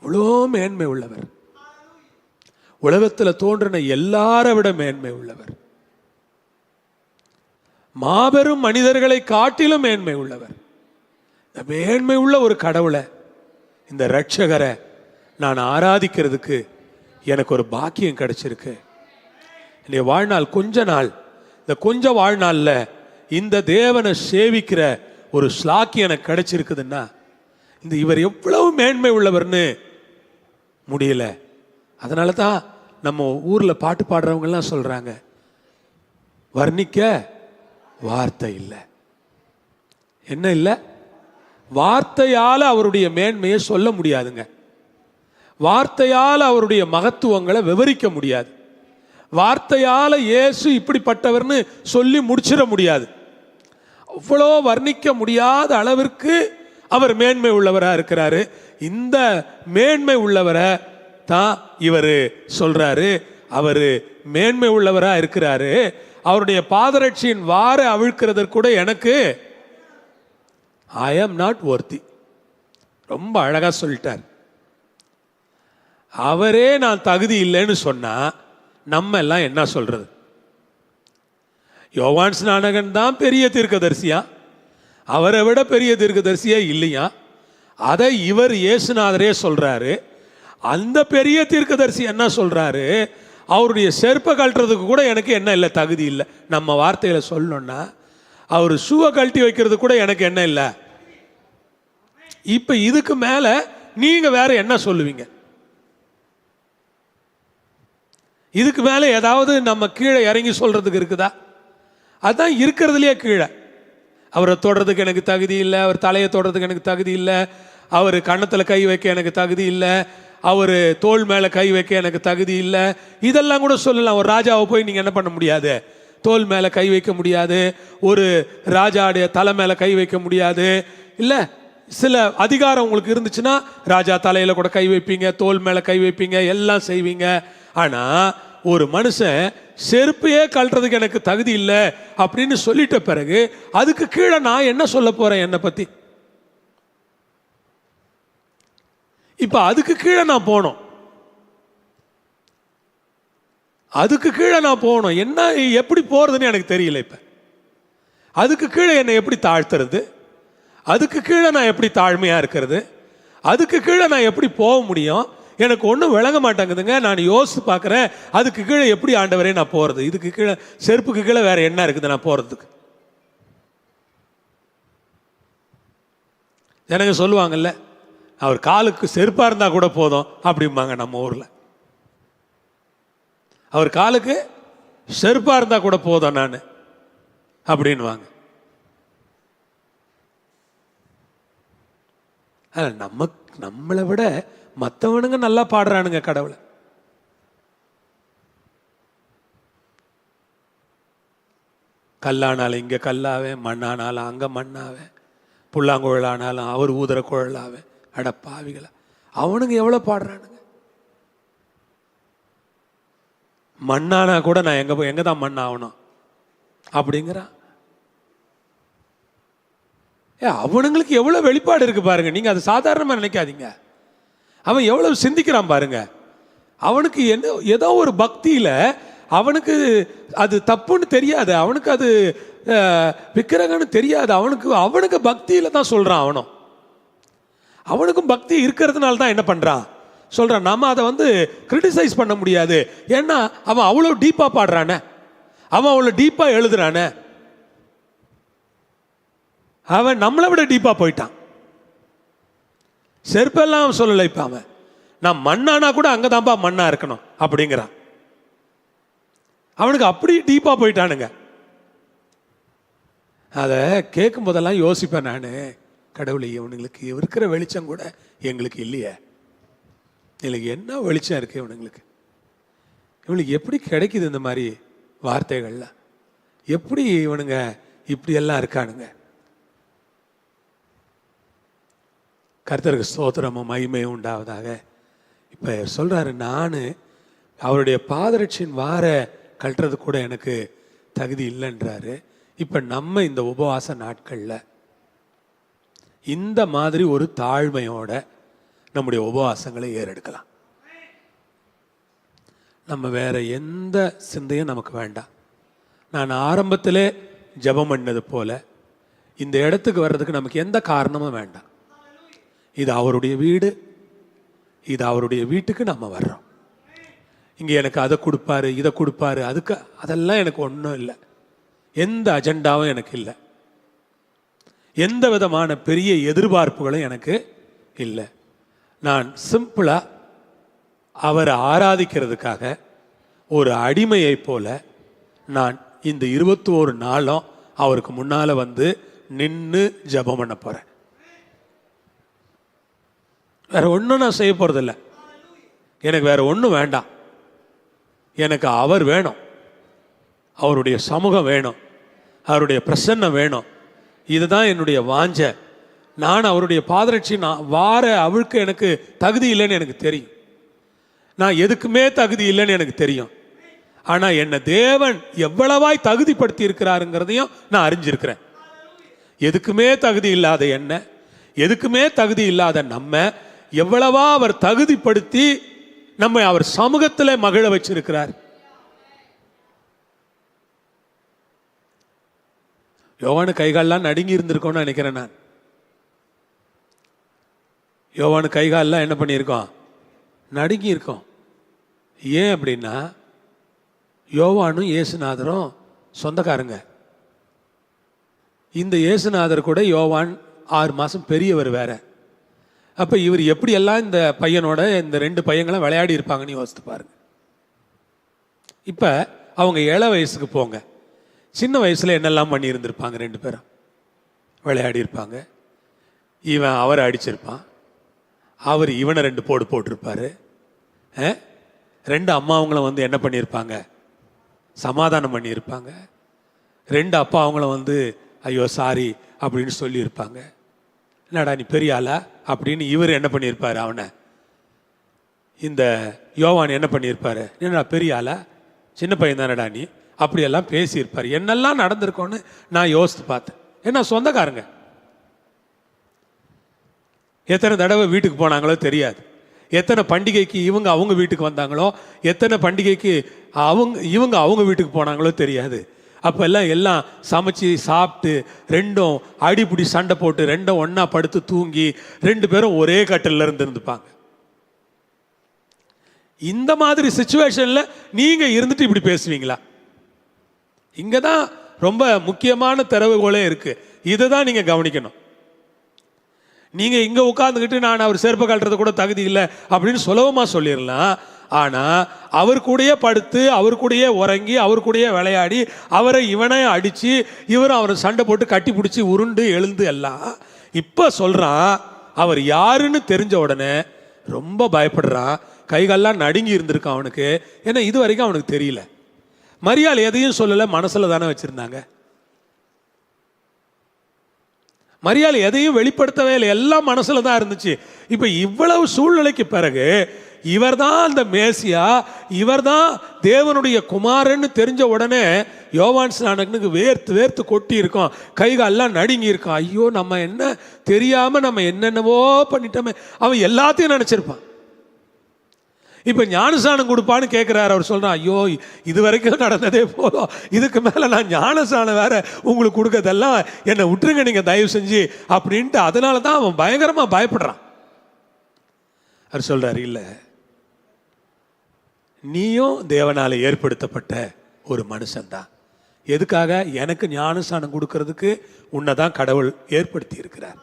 இவ்வளோ மேன்மை உள்ளவர், உலகத்தில் தோன்றின எல்லாரை விட மேன்மை உள்ளவர், மாபெரும் மனிதர்களை காட்டிலும் மேன்மை உள்ளவர். இந்த மேன்மை உள்ள ஒரு கடவுளை, இந்த ரட்சகரை நான் ஆராதிக்கிறதுக்கு எனக்கு ஒரு பாக்கியம் கிடைச்சிருக்கு. என்னுடைய வாழ்நாள் கொஞ்ச நாள், இந்த கொஞ்ச வாழ்நாளில் இந்த தேவனை சேவிக்கிற ஒரு ஸ்லாக்கியம் எனக்கு கிடைச்சிருக்குதுன்னா, இந்த இவர் எவ்வளவு மேன்மை உள்ளவர்னு முடியல. அதனால தான் நம்ம ஊரில் பாட்டு பாடுறவங்கெல்லாம் சொல்கிறாங்க, வர்ணிக்க வார்த்தை இல்லை. என்ன இல்லை? வார்த்தையால் அவருடைய மேன்மையை சொல்ல முடியாதுங்க. வார்த்தையால் அவருடைய மகத்துவங்களை விவரிக்க முடியாது. வார்த்தையால் இயேசு இப்படிப்பட்டவர்னு சொல்லி முடிச்சிட முடியாது. அவ்வளோ வர்ணிக்க முடியாத அளவிற்கு அவர் மேன்மை உள்ளவராக இருக்கிறாரு. இந்த மேன்மை உள்ளவரை தான் இவர் சொல்றாரு, அவர் மேன்மை உள்ளவராக இருக்கிறாரு. அவருடைய பாதரட்சியின் வார அவிழ்க்கிறதற்கு கூட எனக்கு ஐ ஆம் நாட் ஒர்த்தி. ரொம்ப அழகா சொல்லிட்டார். அவரே நான் தகுதி இல்லைன்னு சொன்னா நம்ம எல்லாம் என்ன சொல்றது? யோவான் ஸ்நானகன் தான் பெரிய தீர்க்கதரிசியா, அவரை விட பெரிய தீர்க்கதரிசியே இல்லையா? அதை இவர் இயேசுநாதரே சொல்றாரு. அந்த பெரிய தீர்க்கதரிசி என்ன சொல்றாரு? அவருடைய செருப்பை கழட்டுறதுக்கு கூட எனக்கு என்ன இல்லை, தகுதி இல்லை. நம்ம வார்த்தையில சொல்லணும்னா அவர் ஷூவை கழட்டி வைக்கிறது கூட எனக்கு என்ன இல்லை. இப்ப இதுக்கு மேல நீங்க வேற என்ன சொல்லுவீங்க? இதுக்கு மேல ஏதாவது நம்ம கீழே இறங்கி சொல்றதுக்கு இருக்குதா? அதான் இருக்கிறதுலையே கீழே. அவரை தொடுறதுக்கு எனக்கு தகுதி இல்லை, அவர் தலையை தொடுறதுக்கு எனக்கு தகுதி இல்லை, அவர் கன்னத்தில் கை வைக்க எனக்கு தகுதி இல்லை, அவர் தோள் மேலே கை வைக்க எனக்கு தகுதி இல்லை. இதெல்லாம் கூட சொல்லலாம். ஒரு ராஜாவை போய் நீங்கள் என்ன பண்ண முடியாது, தோள் மேலே கை வைக்க முடியாது, ஒரு ராஜாவுடைய தலை மேலே கை வைக்க முடியாது. இல்லை, சில அதிகாரம் உங்களுக்கு இருந்துச்சுன்னா ராஜா தலையில் கூட கை வைப்பீங்க, தோள் மேலே கை வைப்பீங்க, எல்லாம் செய்வீங்க. ஆனால் ஒரு மனுஷன் செருப்பையே கழட்டுறதுக்கு எனக்கு தகுதி இல்லை அப்படின்னு சொல்லிட்ட பிறகு அதுக்கு கீழே நான் என்ன சொல்ல போறேன் என்னை பற்றி? இப்போ அதுக்கு கீழே நான் போனோம், அதுக்கு கீழே நான் போகணும். என்ன எப்படி போகிறதுன்னு எனக்கு தெரியல. இப்போ அதுக்கு கீழே என்னை எப்படி தாழ்த்துறது, அதுக்கு கீழே நான் எப்படி தாழ்மையாக இருக்கிறது, அதுக்கு கீழே நான் எப்படி போக முடியும்? எனக்கு ஒன்றும் விளங்க மாட்டேங்குதுங்க. நான் யோசித்து பார்க்குறேன், அதுக்கு கீழே எப்படி ஆண்டவரே நான் போகிறது? இதுக்கு கீழே செருப்புக்கு கீழே வேற என்ன இருக்குது நான் போகிறதுக்கு? எனக்கு சொல்லுவாங்கல்ல, அவர் காலுக்கு செருப்பாக இருந்தால் கூட போதும் அப்படிம்பாங்க நம்ம ஊரில். அவர் காலுக்கு செருப்பாக இருந்தால் கூட போதும் நான் அப்படின்வாங்க. நம்மளை விட மற்றவனுங்க நல்லா பாடுறானுங்க கடவுளை. கல்லானாலும் இங்கே கல்லாவேன், மண்ணானாலும் அங்கே மண்ணாவேன், புல்லாங்குழலானாலும் அவர் ஊதுற குழலாவேன். அட பாவிகளா, அவனுங்க எவ்வளோ பாடுறானுங்க. மண்ணானா கூட நான் எங்கே தான் மண் ஆகணும் அப்படிங்கிறான். அவனுங்களுக்கு எவ்வளோ வெளிப்பாடு இருக்கு பாருங்க. நீங்கள் அதை சாதாரணமாக நினைக்காதீங்க. அவன் எவ்வளவு சிந்திக்கிறான் பாருங்க. அவனுக்கு என்ன ஏதோ ஒரு பக்தியில் அவனுக்கு அது தப்புன்னு தெரியாது, அவனுக்கு அது விக்கிரகன்னு தெரியாது, அவனுக்கு பக்தியில் தான் சொல்கிறான். அவனுக்கும் பக்தி இருக்கிறதுனால தான் என்ன பண்ணுறான் சொல்கிறான். நம்ம அதை கிரிட்டிசைஸ் பண்ண முடியாது. ஏன்னா அவன் அவ்வளோ டீப்பாக பாடுறானே, அவன் அவ்வளோ டீப்பாக எழுதுறானே, அவன் நம்மளை விட டீப்பாக போயிட்டான். செருப்பெல்லாம் சொல்லலை. இப்போ அவன் நான் மண்ணானா கூட அங்கே தான்ப்பா மண்ணா இருக்கணும் அப்படிங்கிறான். அவனுக்கு அப்படி டீப்பாக போயிட்டானுங்க. அதை கேட்கும் போதெல்லாம் யோசிப்பேன் நான், கடவுளை இவனுங்களுக்கு இருக்கிற வெளிச்சம் கூட எங்களுக்கு இல்லையே, எனக்கு என்ன வெளிச்சம் இருக்கு இவனுங்களுக்கு, இவனுக்கு எப்படி கிடைக்குது இந்த மாதிரி வார்த்தைகள்லாம், எப்படி இவனுங்க இப்படியெல்லாம் இருக்கானுங்க. கர்த்தருக்கு ஸ்தோத்திரமும் மகிமையும் உண்டாவதாக. இப்போ சொல்கிறாரு, நான் அவருடைய பாதரட்சியின் வார கழட்டுறது கூட எனக்கு தகுதி இல்லைன்றாரு. இப்போ நம்ம இந்த உபவாச நாட்களில் இந்த மாதிரி ஒரு தாழ்மையோட நம்முடைய உபவாசங்களை ஏறெடுக்கலாம். நம்ம வேற எந்த சிந்தையும் நமக்கு வேண்டாம். நான் ஆரம்பத்திலே ஜெபம் பண்ணது போல இந்த இடத்துக்கு வர்றதுக்கு நமக்கு எந்த காரணமும் வேண்டாம். இது அவருடைய வீடு, இது அவருடைய வீட்டுக்கு நம்ம வர்றோம். இங்கே எனக்கு அதை கொடுப்பாரு, இதை கொடுப்பாரு, அதெல்லாம் எனக்கு ஒன்றும் இல்லை. எந்த அஜெண்டாவும் எனக்கு இல்லை. எந்த விதமான பெரிய எதிர்பார்ப்புகளும் எனக்கு இல்லை. நான் சிம்பிளாக அவரை ஆராதிக்கிறதுக்காக ஒரு அடிமையை போல நான் இந்த 21 நாளும் அவருக்கு முன்னால் நின்று ஜெபம் பண்ண போகிறேன். வேற ஒன்றும் நான் செய்ய போகிறதில்ல. எனக்கு வேற ஒன்றும் வேண்டாம். எனக்கு அவர் வேணும், அவருடைய சமூகம் வேணும், அவருடைய பிரசன்னம் வேணும். இதுதான் என்னுடைய வாஞ்சை. நான் அவருடைய பாதரட்சி வார அவிழ்க்க எனக்கு தகுதி இல்லைன்னு எனக்கு தெரியும். நான் எதுக்குமே தகுதி இல்லைன்னு எனக்கு தெரியும். ஆனால் என்னை தேவன் எவ்வளவாய் தகுதிப்படுத்தி இருக்கிறாருங்கிறதையும் நான் அறிஞ்சிருக்கிறேன். எதுக்குமே தகுதி இல்லாத என்ன, எதுக்குமே தகுதி இல்லாத நம்ம எவ்வளவா அவர் தகுதிப்படுத்தி நம்மை அவர் சமூகத்தில் மகிழ வச்சிருக்கிறார். யோவானு கைகாலெல்லாம் நடுங்கி இருந்திருக்கோன்னு நினைக்கிறேன் நான். யோவானு கைகாலெல்லாம் என்ன பண்ணியிருக்கோம், நடுங்கி இருக்கோம். ஏன் அப்படின்னா யோவானும் இயேசுநாதரும் சொந்தக்காரங்க. இந்த இயேசுநாதர் கூட யோவான் 6 மாதம் பெரியவர் வேற. அப்போ இவர் எப்படியெல்லாம் இந்த பையனோட இந்த 2 பையங்களும் விளையாடி இருப்பாங்கன்னு யோசித்து பாருங்க. இப்போ அவங்க இள வயசுக்கு போங்க, சின்ன வயசில் என்னெல்லாம் பண்ணி இருந்திருப்பாங்க. 2 பேரும் விளையாடி இருப்பாங்க. இவன் அவரை அடிச்சிருப்பான், அவர் இவனை 2 போடு போட்டிருப்பாரு. 2 அம்மாவங்களும் என்ன பண்ணியிருப்பாங்க, சமாதானம் பண்ணியிருப்பாங்க. 2 அப்பா அவங்கள ஐயோ சாரி அப்படின்னு சொல்லியிருப்பாங்க. என்னடா நீ பெரிய ஆளா அப்படின்னு இவர் என்ன பண்ணியிருப்பார், அவனை இந்த யோவான் என்ன பண்ணியிருப்பாரு, என்னடா பெரிய ஆளா, சின்ன பையன் தானடா நீ, அப்படியெல்லாம் பேசியிருப்பார். என்னெல்லாம் நடந்திருக்கோன்னு நான் யோசித்து பார்த்தேன். ஏன்னா சொந்தக்காரங்க. எத்தனை தடவை வீட்டுக்கு போனாங்களோ தெரியாது, எத்தனை பண்டிகைக்கு அவங்க வீட்டுக்கு வந்தாங்களோ, எத்தனை பண்டிகைக்கு இவங்க அவங்க வீட்டுக்கு போனாங்களோ தெரியாது. அப்போ எல்லாம் சமைச்சு சாப்பிட்டு 2ம் அடிப்பிடி சண்டை போட்டு 2ம் ஒன்றா படுத்து தூங்கி 2 பேரும் ஒரே கட்டில் இருந்துப்பாங்க. இந்த மாதிரி சிச்சுவேஷனில் நீங்கள் இருந்துட்டு இப்படி பேசுவீங்களா? இங்கே தான் ரொம்ப முக்கியமான திறவுகோலே இருக்குது. இதை தான் நீங்கள் கவனிக்கணும். நீங்கள் இங்கே உட்காந்துக்கிட்டு நான் அவர் செருப்பை கழட்டுறது கூட தகுதி இல்லை அப்படின்னு சுலபமாக சொல்லிடலாம். ஆனால் அவர் கூடயே படுத்து, அவர் கூடயே உறங்கி, அவர் கூடயே விளையாடி, அவரை இவனை அடித்து, இவரும் அவரை சண்டை போட்டு கட்டி பிடிச்சி உருண்டு எழுந்து எல்லாம் இப்போ சொல்கிறான். அவர் யாருன்னு தெரிஞ்ச உடனே ரொம்ப பயப்படுறான். கைகாலெல்லாம் நடுங்கி இருந்திருக்கான் அவனுக்கு. ஏன்னா இது வரைக்கும் அவனுக்கு தெரியல. மரியாள் எதையும் சொல்லலை, மனசில் தானே வச்சுருந்தாங்க. மரியாள் எதையும் வெளிப்படுத்தவே இல்லை, எல்லாம் மனசில் தான் இருந்துச்சு. இப்போ இவ்வளவு சூழ்நிலைக்கு பிறகு இவர்தான் அந்த மேசியா, இவர்தான் தேவனுடைய குமாரன்னு தெரிஞ்ச உடனே யோவான் ஸ்நானகனுக்கு வேர்த்து வேர்த்து கொட்டி இருக்கும், கைகாலெல்லாம் நடுங்கி இருக்கும். ஐயோ, நம்ம என்ன தெரியாம நம்ம என்னென்னவோ பண்ணிட்டோமே. அவன் எல்லாத்தையும் நினைச்சிருப்பான். இப்ப ஞானஸ்நானம் கொடுப்பான்னு கேட்கிறாரு. அவர் சொல்றான், ஐயோ இது வரைக்கும் நடந்ததே போதும், இதுக்கு மேல நான் ஞானஸ்நானம் வேற உங்களுக்கு கொடுக்கறதெல்லாம் என்னை விட்டுருங்க நீங்க தயவு செஞ்சு அப்படின்ட்டு. அதனால தான் அவன் பயங்கரமா பயப்படுறான். அவர் சொல்றாரு, இல்ல, நீயும் தேவனால ஏற்படுத்தப்பட்ட ஒரு மனுஷன்தான். எதுக்காக? எனக்கு ஞானஸ்நானம் கொடுக்கறதுக்கு உன்னைதான் கடவுள் ஏற்படுத்தி இருக்கிறார்.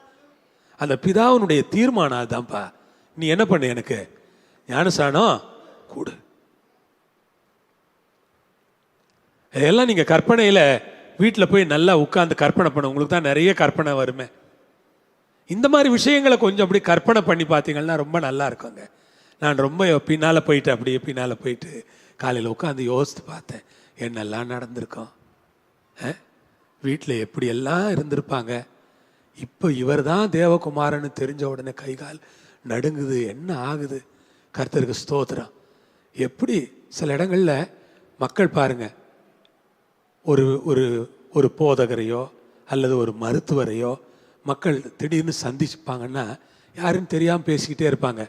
அந்த பிதாவினுடைய தீர்மானம் அதுதான்ப்பா. நீ என்ன பண்ணு, எனக்கு ஞானஸ்நானம் கூடு. எல்லாம் நீங்க கற்பனையில வீட்டில் போய் நல்லா உட்கார்ந்து கற்பனை பண்ண, உங்களுக்கு தான் நிறைய கற்பனை வருமே. இந்த மாதிரி விஷயங்களை கொஞ்சம் அப்படி கற்பனை பண்ணி பார்த்தீங்கன்னா ரொம்ப நல்லா இருக்குங்க. நான் ரொம்ப பின்னால் போயிட்டு அப்படியே பின்னால் போயிட்டு காலையில் உட்காந்து யோசித்து பார்த்தேன், என்னெல்லாம் நடந்திருக்கோம், வீட்டில் எப்படியெல்லாம் இருந்திருப்பாங்க. இப்போ இவர் தான் தேவகுமாரன்னு தெரிஞ்ச உடனே கைகால் நடுங்குது, என்ன ஆகுது. கர்த்தருக்கு ஸ்தோத்திரம். எப்படி சில இடங்களில் மக்கள் பாருங்க, ஒரு ஒரு ஒரு போதகரையோ அல்லது ஒரு மருத்துவரையோ மக்கள் திடீர்னு சந்திச்சுப்பாங்கன்னா யாருன்னு தெரியாமல் பேசிக்கிட்டே இருப்பாங்க.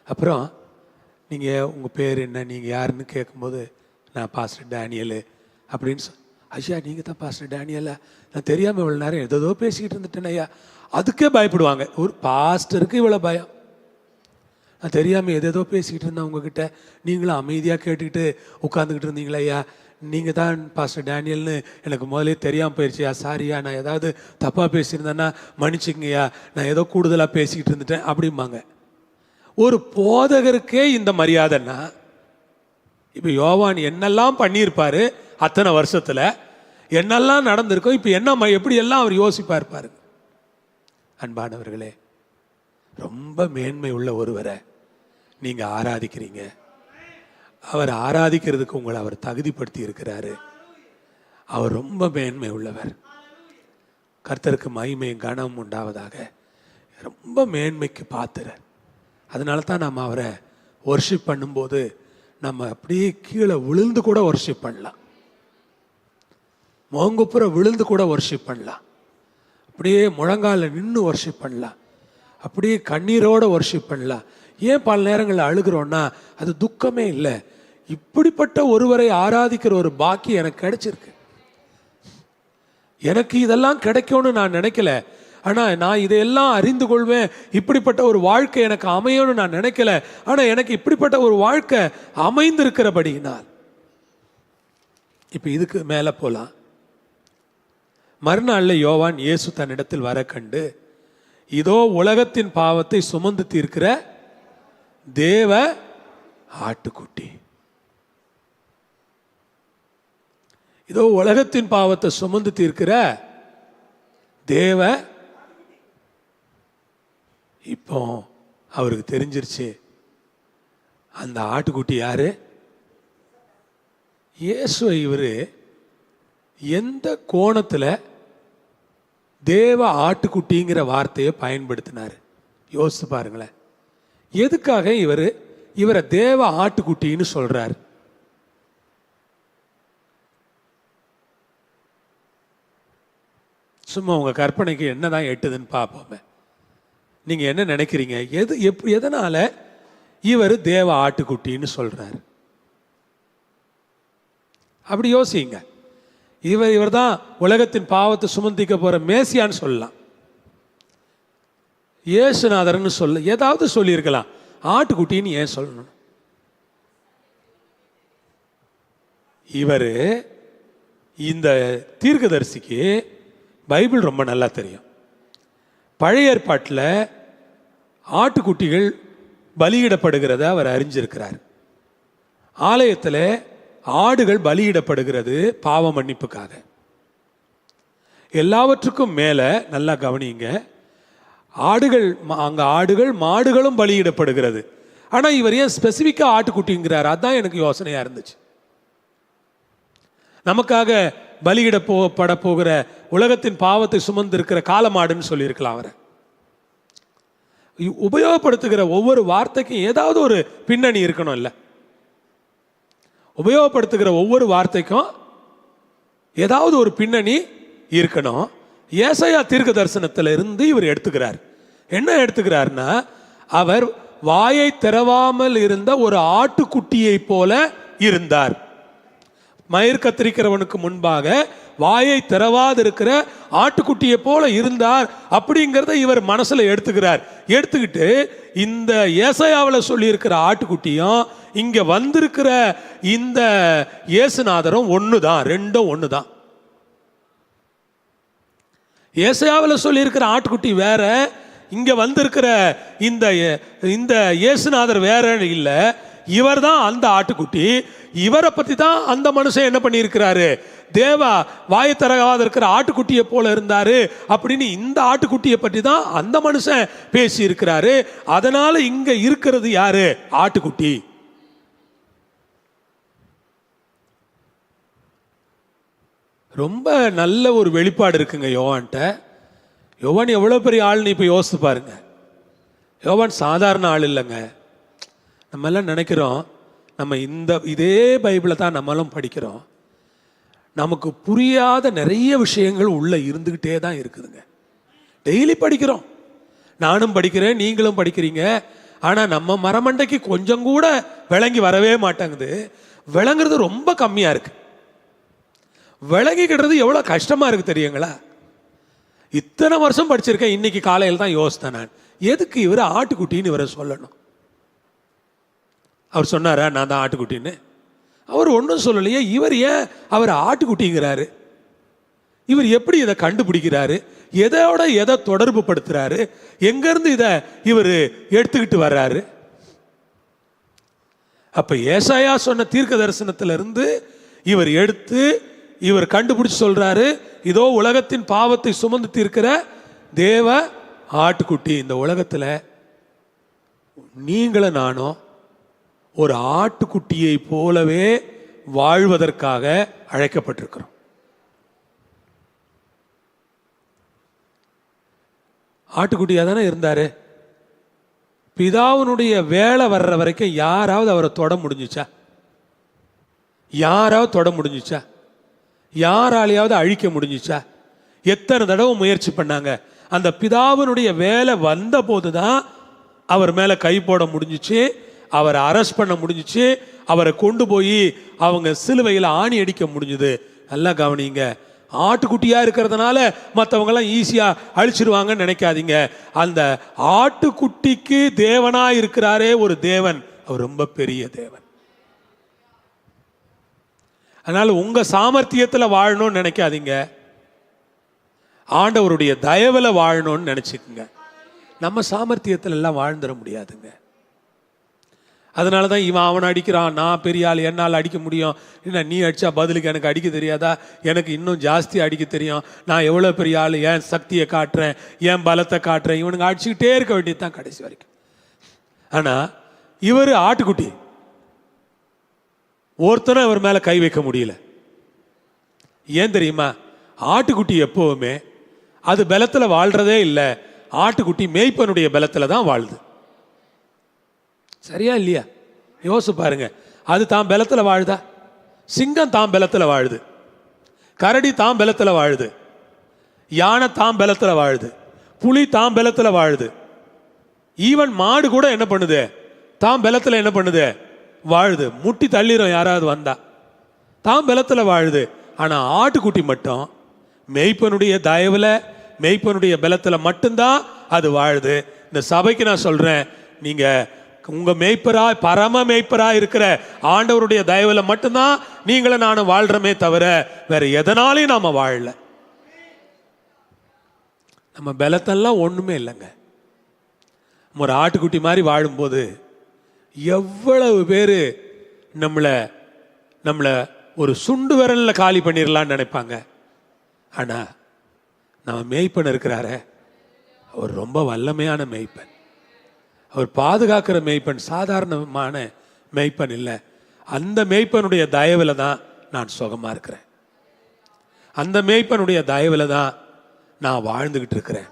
அப்புறம் நீங்கள் உங்கள் பேர் என்ன, நீங்கள் யாருன்னு கேட்கும்போது, நான் பாஸ்டர் டேனியலு அப்படின்னு ஐயா நீங்கள் தான் பாஸ்டர் டேனியலா, நான் தெரியாமல் இவ்வளோ நேரம் ஏதோ பேசிக்கிட்டு இருந்துட்டேன் ஐயா. அதுக்கே பயப்படுவாங்க. ஒரு பாஸ்டருக்கு இவ்வளோ பயம். நான் தெரியாமல் ஏதேதோ பேசிக்கிட்டு இருந்தேன் உங்ககிட்ட, நீங்களும் அமைதியாக கேட்டுக்கிட்டு உட்காந்துக்கிட்டு இருந்தீங்களா ஐயா, நீங்கள் தான் பாஸ்டர் டேனியல்னு எனக்கு முதலே தெரியாமல் போயிடுச்சியா, சாரியா, நான் ஏதாவது தப்பாக பேசியிருந்தேன்னா மன்னிச்சுக்கங்கய்யா, நான் ஏதோ கூடுதலாக பேசிக்கிட்டு இருந்துட்டேன் அப்படிம்பாங்க. ஒரு போதகருக்கே இந்த மரியாதைன்னா, இப்போ யோவான் என்னெல்லாம் பண்ணியிருப்பாரு அத்தனை வருஷத்தில், என்னெல்லாம் நடந்திருக்கோம், இப்போ என்ன எப்படி எல்லாம் அவர் யோசிப்பார் பாருங்க. அன்பானவர்களே, ரொம்ப மேன்மை உள்ள ஒருவரை நீங்க ஆராதிக்கிறீங்க. அவர் ஆராதிக்கிறதுக்கு உங்களை அவர் தகுதிப்படுத்தி இருக்கிறாரு. அவர் ரொம்ப மேன்மை உள்ளவர். கர்த்தருக்கு மகிமையும் கனமும் உண்டாவதாக. ரொம்ப மேன்மைக்கு பாத்திரர். அதனால தான் நம்ம அவரை வொர்ஷிப் பண்ணும்போது நம்ம அப்படியே கீழே விழுந்து கூட வொர்ஷிப் பண்ணலாம், மோங்குப்புற விழுந்து கூட வொர்ஷிப் பண்ணலாம், அப்படியே முழங்கால நின்று வொர்ஷிப் பண்ணலாம், அப்படியே கண்ணீரோட வொர்ஷிப் பண்ணலாம். ஏன் பல நேரங்களில் அழுகிறோன்னா அது துக்கமே இல்லை. இப்படிப்பட்ட ஒருவரை ஆராதிக்கிற ஒரு பாக்கியம் எனக்கு கிடைச்சிருக்கு. எனக்கு இதெல்லாம் கிடைக்கும்னு நான் நினைக்கல, ஆனால் நான் இதையெல்லாம் அறிந்து கொள்வேன், இப்படிப்பட்ட ஒரு வாழ்க்கை எனக்கு அமையும்னு நான் நினைக்கல, ஆனால் எனக்கு இப்படிப்பட்ட ஒரு வாழ்க்கை அமைந்திருக்கிறபடியினால். இப்போ இதுக்கு மேலே போகலாம். மறுநாளில் யோவான் இயேசு தன்னிடத்தில் வர கண்டு, இதோ உலகத்தின் பாவத்தை சுமந்து தீர்க்கிற தேவ ஆட்டுக்குட்டி, இதோ உலகத்தின் பாவத்தை சுமந்து தீர்க்கிற தேவ. இப்போ அவருக்கு தெரிஞ்சிருச்சு அந்த ஆட்டுக்குட்டி யாரு, இயேசுவை இவரு எந்த கோணத்தில் தேவ ஆட்டுக்குட்டிங்கிற வார்த்தையை பயன்படுத்தினார் யோசித்து பாருங்களேன். எதுக்காக இவரை தேவ ஆட்டுக்குட்டின்னு சொல்றார்? சும்மா உங்க கற்பனைக்கு என்னதான் எட்டுதுன்னு பார்ப்போமே. நீங்க என்ன நினைக்கிறீங்க? எதனால இவர் தேவ ஆட்டுக்குட்டின்னு சொல்றார்? அப்படி யோசிங்க. இவர் தான் உலகத்தின் பாவத்தை சுமந்திக்க போற மேசியான்னு சொல்லலாம், இயேசுநாதர்னு சொல்ல ஏதாவது சொல்லியிருக்கலாம். ஆட்டுக்குட்டின்னு ஏன் சொல்லணும்? இவர் இந்த தீர்க்கதரிசிக்கு பைபிள் ரொம்ப நல்லா தெரியும். பழைய ஏற்பாட்டில் ஆட்டுக்குட்டிகள் பலியிடப்படுகிறத அவர் அறிஞ்சிருக்கிறார். ஆலயத்தில் ஆடுகள் பலியிடப்படுகிறது பாவ மன்னிப்புக்காக. எல்லாவற்றுக்கும் மேலே நல்லா கவனிங்க, ஆடுகள் மாடுகளும் பலியிடப்படுகிறது. ஆனால் இவர் ஏன் ஸ்பெசிஃபிக்காக ஆட்டுக்குட்டிங்கிறார்? அதுதான் எனக்கு யோசனையாக இருந்துச்சு. நமக்காக பலியிடப்பட போகிற உலகத்தின் பாவத்தை சுமந்து இருக்கிற காலமாடுன்னு சொல்லியிருக்கலாம் அவரை. உபயோகப்படுத்துகிற ஒவ்வொரு வார்த்தைக்கும் ஏதாவது ஒரு பின்னணி இருக்கணும் இல்லை? உபயோகப்படுத்துகிற ஒவ்வொரு வார்த்தைக்கும் ஏதாவது ஒரு பின்னணி இருக்கணும். ஏசாயா தீர்க்க தரிசனத்தில் இருந்து இவர் எடுத்துக்கிறார். என்ன எடுத்துக்கிறார்னா, அவர் வாயை திறவாமல் இருந்த ஒரு ஆட்டுக்குட்டியை போல இருந்தார். மயிர் கத்திரிக்கிறவனுக்கு முன்பாக வாயை திறவாது இருக்கிற ஆட்டுக்குட்டியை போல இருந்தார் அப்படிங்கிறத இவர் மனசுல எடுத்துக்கிறார். எடுத்துக்கிட்டு இந்த ஏசாயாவில் சொல்லி இருக்கிற ஆட்டுக்குட்டியும் இங்க வந்திருக்கிற இந்த இயேசுநாதரும் ஒண்ணுதான், ரெண்டும் ஒண்ணுதான். ஏசாயாவில் சொல்லி இருக்கிற ஆட்டுக்குட்டி வேற, இங்க வந்திருக்கிற இந்த இந்த இயேசுநாதர் வேற இல்லை. இவர் தான் அந்த ஆட்டுக்குட்டி. இவரை பத்தி தான் அந்த மனுஷன் என்ன பண்ணியிருக்கிறாரு, தேவா வாயை திறவாத இருக்கிற ஆட்டுக்குட்டியை போல இருந்தாரு அப்படின்னு இந்த ஆட்டுக்குட்டியை பற்றி தான் அந்த மனுஷன் பேசி இருக்கிறாரு. அதனால இங்க இருக்கிறது யாரு? ஆட்டுக்குட்டி. ரொம்ப நல்ல ஒரு வெளிப்பாடு இருக்குங்க யோவான்ட்ட. யோவான் எவ்வளவு பெரிய ஆள்னு இப்ப யோசித்து பாருங்க. யோவான் சாதாரண ஆள் இல்லைங்க. நம்ம எல்லாம் நினைக்கிறோம் நம்ம இதே பைபிளை தான் நம்மளும் படிக்கிறோம். நமக்கு புரியாத நிறைய விஷயங்கள் உள்ள இருந்துகிட்டே தான் இருக்குதுங்க. டெய்லி படிக்கிறோம், நானும் படிக்கிறேன், நீங்களும் படிக்கிறீங்க. ஆனா நம்ம மரமண்டைக்கு கொஞ்சம் கூட விளங்கி வரவே மாட்டேங்குது. விளங்குறது ரொம்ப கம்மியா இருக்கு. விளங்கிக்கிடுறது எவ்வளவு கஷ்டமா இருக்கு தெரியுங்களா? இத்தனை வருஷம் படிச்சிருக்கேன், இன்னைக்கு காலையில் தான் யோசித்தேன் நான், எதுக்கு இவர் ஆட்டுக்குட்டின்னு இவரை சொல்லணும்? அவர் சொன்னாரா நான் தான் ஆட்டுக்குட்டின்னு? அவர் ஒன்றும் சொல்லலையே. இவர் ஏன் அவர் ஆட்டுக்குட்டிங்கிறாரு? இவர் எப்படி இதை கண்டுபிடிக்கிறாரு? எதோட எதை தொடர்பு படுத்துறாரு? எங்கிருந்து இதை இவர் எடுத்துக்கிட்டு வர்றாரு? அப்ப ஏசாயா சொன்ன தீர்க்க தரிசனத்திலிருந்து இவர் எடுத்து இவர் கண்டுபிடிச்சு சொல்றாரு, இதோ உலகத்தின் பாவத்தை சுமந்து தீர்க்கிற தேவ ஆட்டுக்குட்டி. இந்த உலகத்துல நீங்களும் நானும் ஒரு ஆட்டுக்குட்டியை போலவே வாழ்வதற்காக அழைக்கப்பட்டிருக்கிறோம். ஆட்டுக்குட்டியா தானே இருந்தாரு. பிதாவினுடைய வேலை வர்ற வரைக்கும் யாராவது அவரை தொட முடிஞ்சுச்சா? யாராவது தொட முடிஞ்சுச்சா? யாராலையாவது அழிக்க முடிஞ்சுச்சா? எத்தனை தடவை முயற்சி பண்ணாங்க. அந்த பிதாவினுடைய வேலை வந்த போதுதான் அவர் மேல கை போட முடிஞ்சிச்சு, அவரை அரெஸ்ட் பண்ண முடிஞ்சிச்சு, அவரை கொண்டு போய் அவங்க சிலுவையில் ஆணி அடிக்க முடிஞ்சுது. நல்லா கவனிங்க. ஆட்டுக்குட்டியா இருக்கிறதுனால மற்றவங்க எல்லாம் ஈஸியா அழிச்சிருவாங்கன்னு நினைக்காதீங்க. அந்த ஆட்டுக்குட்டிக்கு தேவனா இருக்கிறாரே ஒரு தேவன், அவர் ரொம்ப பெரிய தேவன். அதனால உங்க சாமர்த்தியத்துல வாழணும்னு நினைக்காதீங்க, ஆண்டவருடைய தயவுல வாழணும்னு நினைச்சுக்குங்க. நம்ம சாமர்த்தியத்துல எல்லாம் வாழ்ந்துட முடியாதுங்க. அதனாலதான் இவன் அவனை அடிக்கிறான், நான் பெரிய ஆள், என்னால் அடிக்க முடியும். என்ன நீ அடிச்சா பதிலுக்கு எனக்கு அடிக்க தெரியாதா? எனக்கு இன்னும் ஜாஸ்தி அடிக்க தெரியும், நான் எவ்வளவு பெரிய ஆள், என் சக்தியை காட்டுறேன், என் பலத்தை காட்டுறேன். இவனுக்கு அடிச்சுக்கிட்டே இருக்க வேண்டியதுதான் கடைசி வரைக்கும். ஆனா இவர் ஆட்டுக்குட்டி, ஒருத்தரும் அவர் மேல கை வைக்க முடியல. ஏன் தெரியுமா? ஆட்டுக்குட்டி எப்பவுமே அது பலத்துல வாழ்றதே இல்லை. ஆட்டுக்குட்டி மேய்ப்பனுடைய பலத்துல தான் வாழுது. சரியா இல்லையா? யோசிச்சு பாருங்க. அது தான் பலத்துல வாழுதா? சிங்கம் தான் பலத்துல வாழுது, கரடி தான் பலத்துல வாழுது, யானை தான் பலத்துல வாழுது, புலி தான் பலத்துல வாழுது, ஈவன் மாடு கூட என்ன பண்ணுது? தான் பலத்துல என்ன பண்ணுது? வாழுது. முட்டி தள்ளிரும் யாராவது வந்தா, தான் பலத்துல வாழுது. ஆனா ஆட்டுக்குட்டி மட்டும் மேய்ப்பனுடைய தயவுல, மேய்ப்பனுடைய பலத்துல மட்டும்தான் அது வாழுது. இந்த சபைக்கு நான் சொல்றேன், நீங்க உங்க மேய்ப்பரா, பரம மேய்ப்பரா இருக்கிற ஆண்டவருடைய தயவுல மட்டும்தான் நீங்களும் நானும் வாழ்றமே தவிர வேற எதனாலையும் நாம வாழல. நம்ம பலத்தெல்லாம் ஒண்ணுமே இல்லைங்க. ஒரு ஆட்டுக்குட்டி மாதிரி வாழும்போது எவ்வளவு பேரு நம்மள ஒரு சுண்டு விரல்ல காலி பண்ணிடலான்னு நினைப்பாங்க. ஆனா நம்ம மேய்ப்பன் இருக்கிறாரே, அவர் ரொம்ப வல்லமையான மேய்ப்பன். அவர் பாதுகாக்கிற மேய்ப்பன், சாதாரணமான மேய்ப்பன் இல்லை. அந்த மேய்ப்பனுடைய தயவுல தான் நான் சுகமா இருக்கிறேன். அந்த மேய்ப்பனுடைய தயவுல தான் நான் வாழ்ந்துகிட்டு இருக்கிறேன்.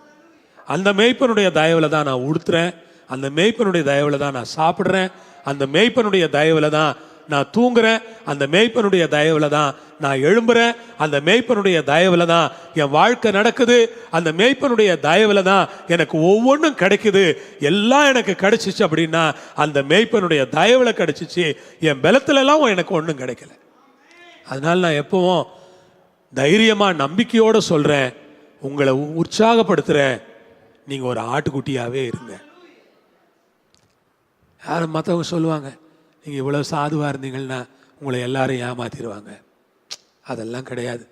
அந்த மேய்ப்பனுடைய தயவுல தான் நான் உடுத்துறேன், அந்த மேய்ப்பனுடைய தயவுல தான் நான் சாப்பிட்றேன், அந்த மேய்ப்பனுடைய தயவுல தான் நான் தூங்குறேன், அந்த மேய்ப்பனுடைய தயவுல தான் நான் எழும்புறேன், அந்த மேய்ப்பனுடைய தயவுல தான் என் வாழ்க்கை நடக்குது, அந்த மேய்ப்பனுடைய தயவுல தான் எனக்கு ஒவ்வொன்றும் கிடைக்குது. எல்லாம் எனக்கு கிடைச்சிச்சு அப்படின்னா அந்த மேய்ப்பனுடைய தயவுல கிடைச்சிச்சு. என் பலத்துலலாம் எனக்கு ஒன்றும் கிடைக்கல. அதனால நான் எப்பவும் தைரியமா நம்பிக்கையோடு சொல்றேன், உங்களை உற்சாகப்படுத்துறேன், நீங்க ஒரு ஆட்டுக்குட்டியாவே இருங்க. யாரும் மற்றவங்க சொல்லுவாங்க, நீங்கள் இவ்வளோ சாதுவாக இருந்தீங்கன்னா உங்களை எல்லாரும் ஏமாத்திடுவாங்க. அதெல்லாம் கிடையாது.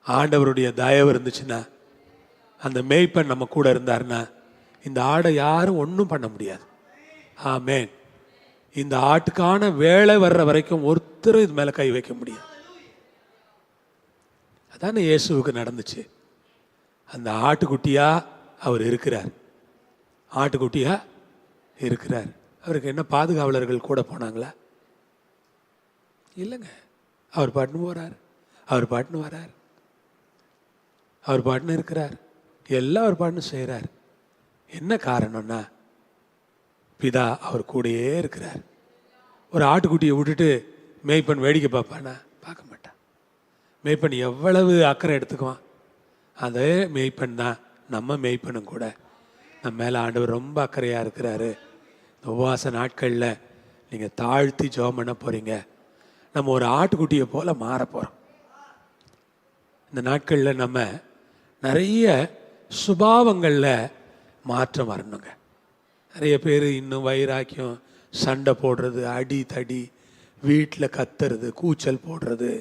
ஆண்டவருடைய தயவு இருந்துச்சுன்னா, அந்த மேய்ப்பன் நம்ம கூட இருந்தாருன்னா இந்த ஆடை யாரும் ஒன்றும் பண்ண முடியாது. ஆமேன். இந்த ஆட்டுக்கான வேலை வர்ற வரைக்கும் ஒருத்தர் இது மேலே கை வைக்க முடியாது. அதானே இயேசுவுக்கு நடந்துச்சு. அந்த ஆட்டுக்குட்டியா அவர் இருக்கிறார், ஆட்டுக்குட்டியா இருக்கிறார். அவருக்கு என்ன பாதுகாவலர்கள் கூட போனாங்களா? இல்லைங்க. அவர் பாட்டுன்னு போறார், அவர் பாட்டுன்னு வரார், அவர் பாட்டுன்னு இருக்கிறார், எல்லாம் அவர் பாட்டுன்னு செய்கிறார். என்ன காரணம்னா பிதா அவர் கூடயே இருக்கிறார். ஒரு ஆட்டுக்குட்டியை விட்டுட்டு மேய்ப்பன் வேடிக்கை பார்ப்பானா? பார்க்க மாட்டான். மேய்ப்பன் எவ்வளவு அக்கறை எடுத்துக்குவான். அதே மேய்ப்பன் தான் நம்ம மேய்ப்பனும் கூட. நம்ம மேலே ஆண்டவர் ரொம்ப அக்கறையாக இருக்கிறாரு. உபவாச நாட்களில் நீங்கள் தாழ்த்தி ஜெபம் பண்ண போகிறீங்க. நம்ம ஒரு ஆட்டுக்குட்டியை போல் மாற போகிறோம். இந்த நாட்களில் நம்ம நிறைய சுபாவங்களில் மாற்றம் வரணுங்க. நிறைய பேர் இன்னும் வைராக்கியம், சண்டை போடுறது, அடி தடி, வீட்டில் கத்துறது, கூச்சல் போடுறது,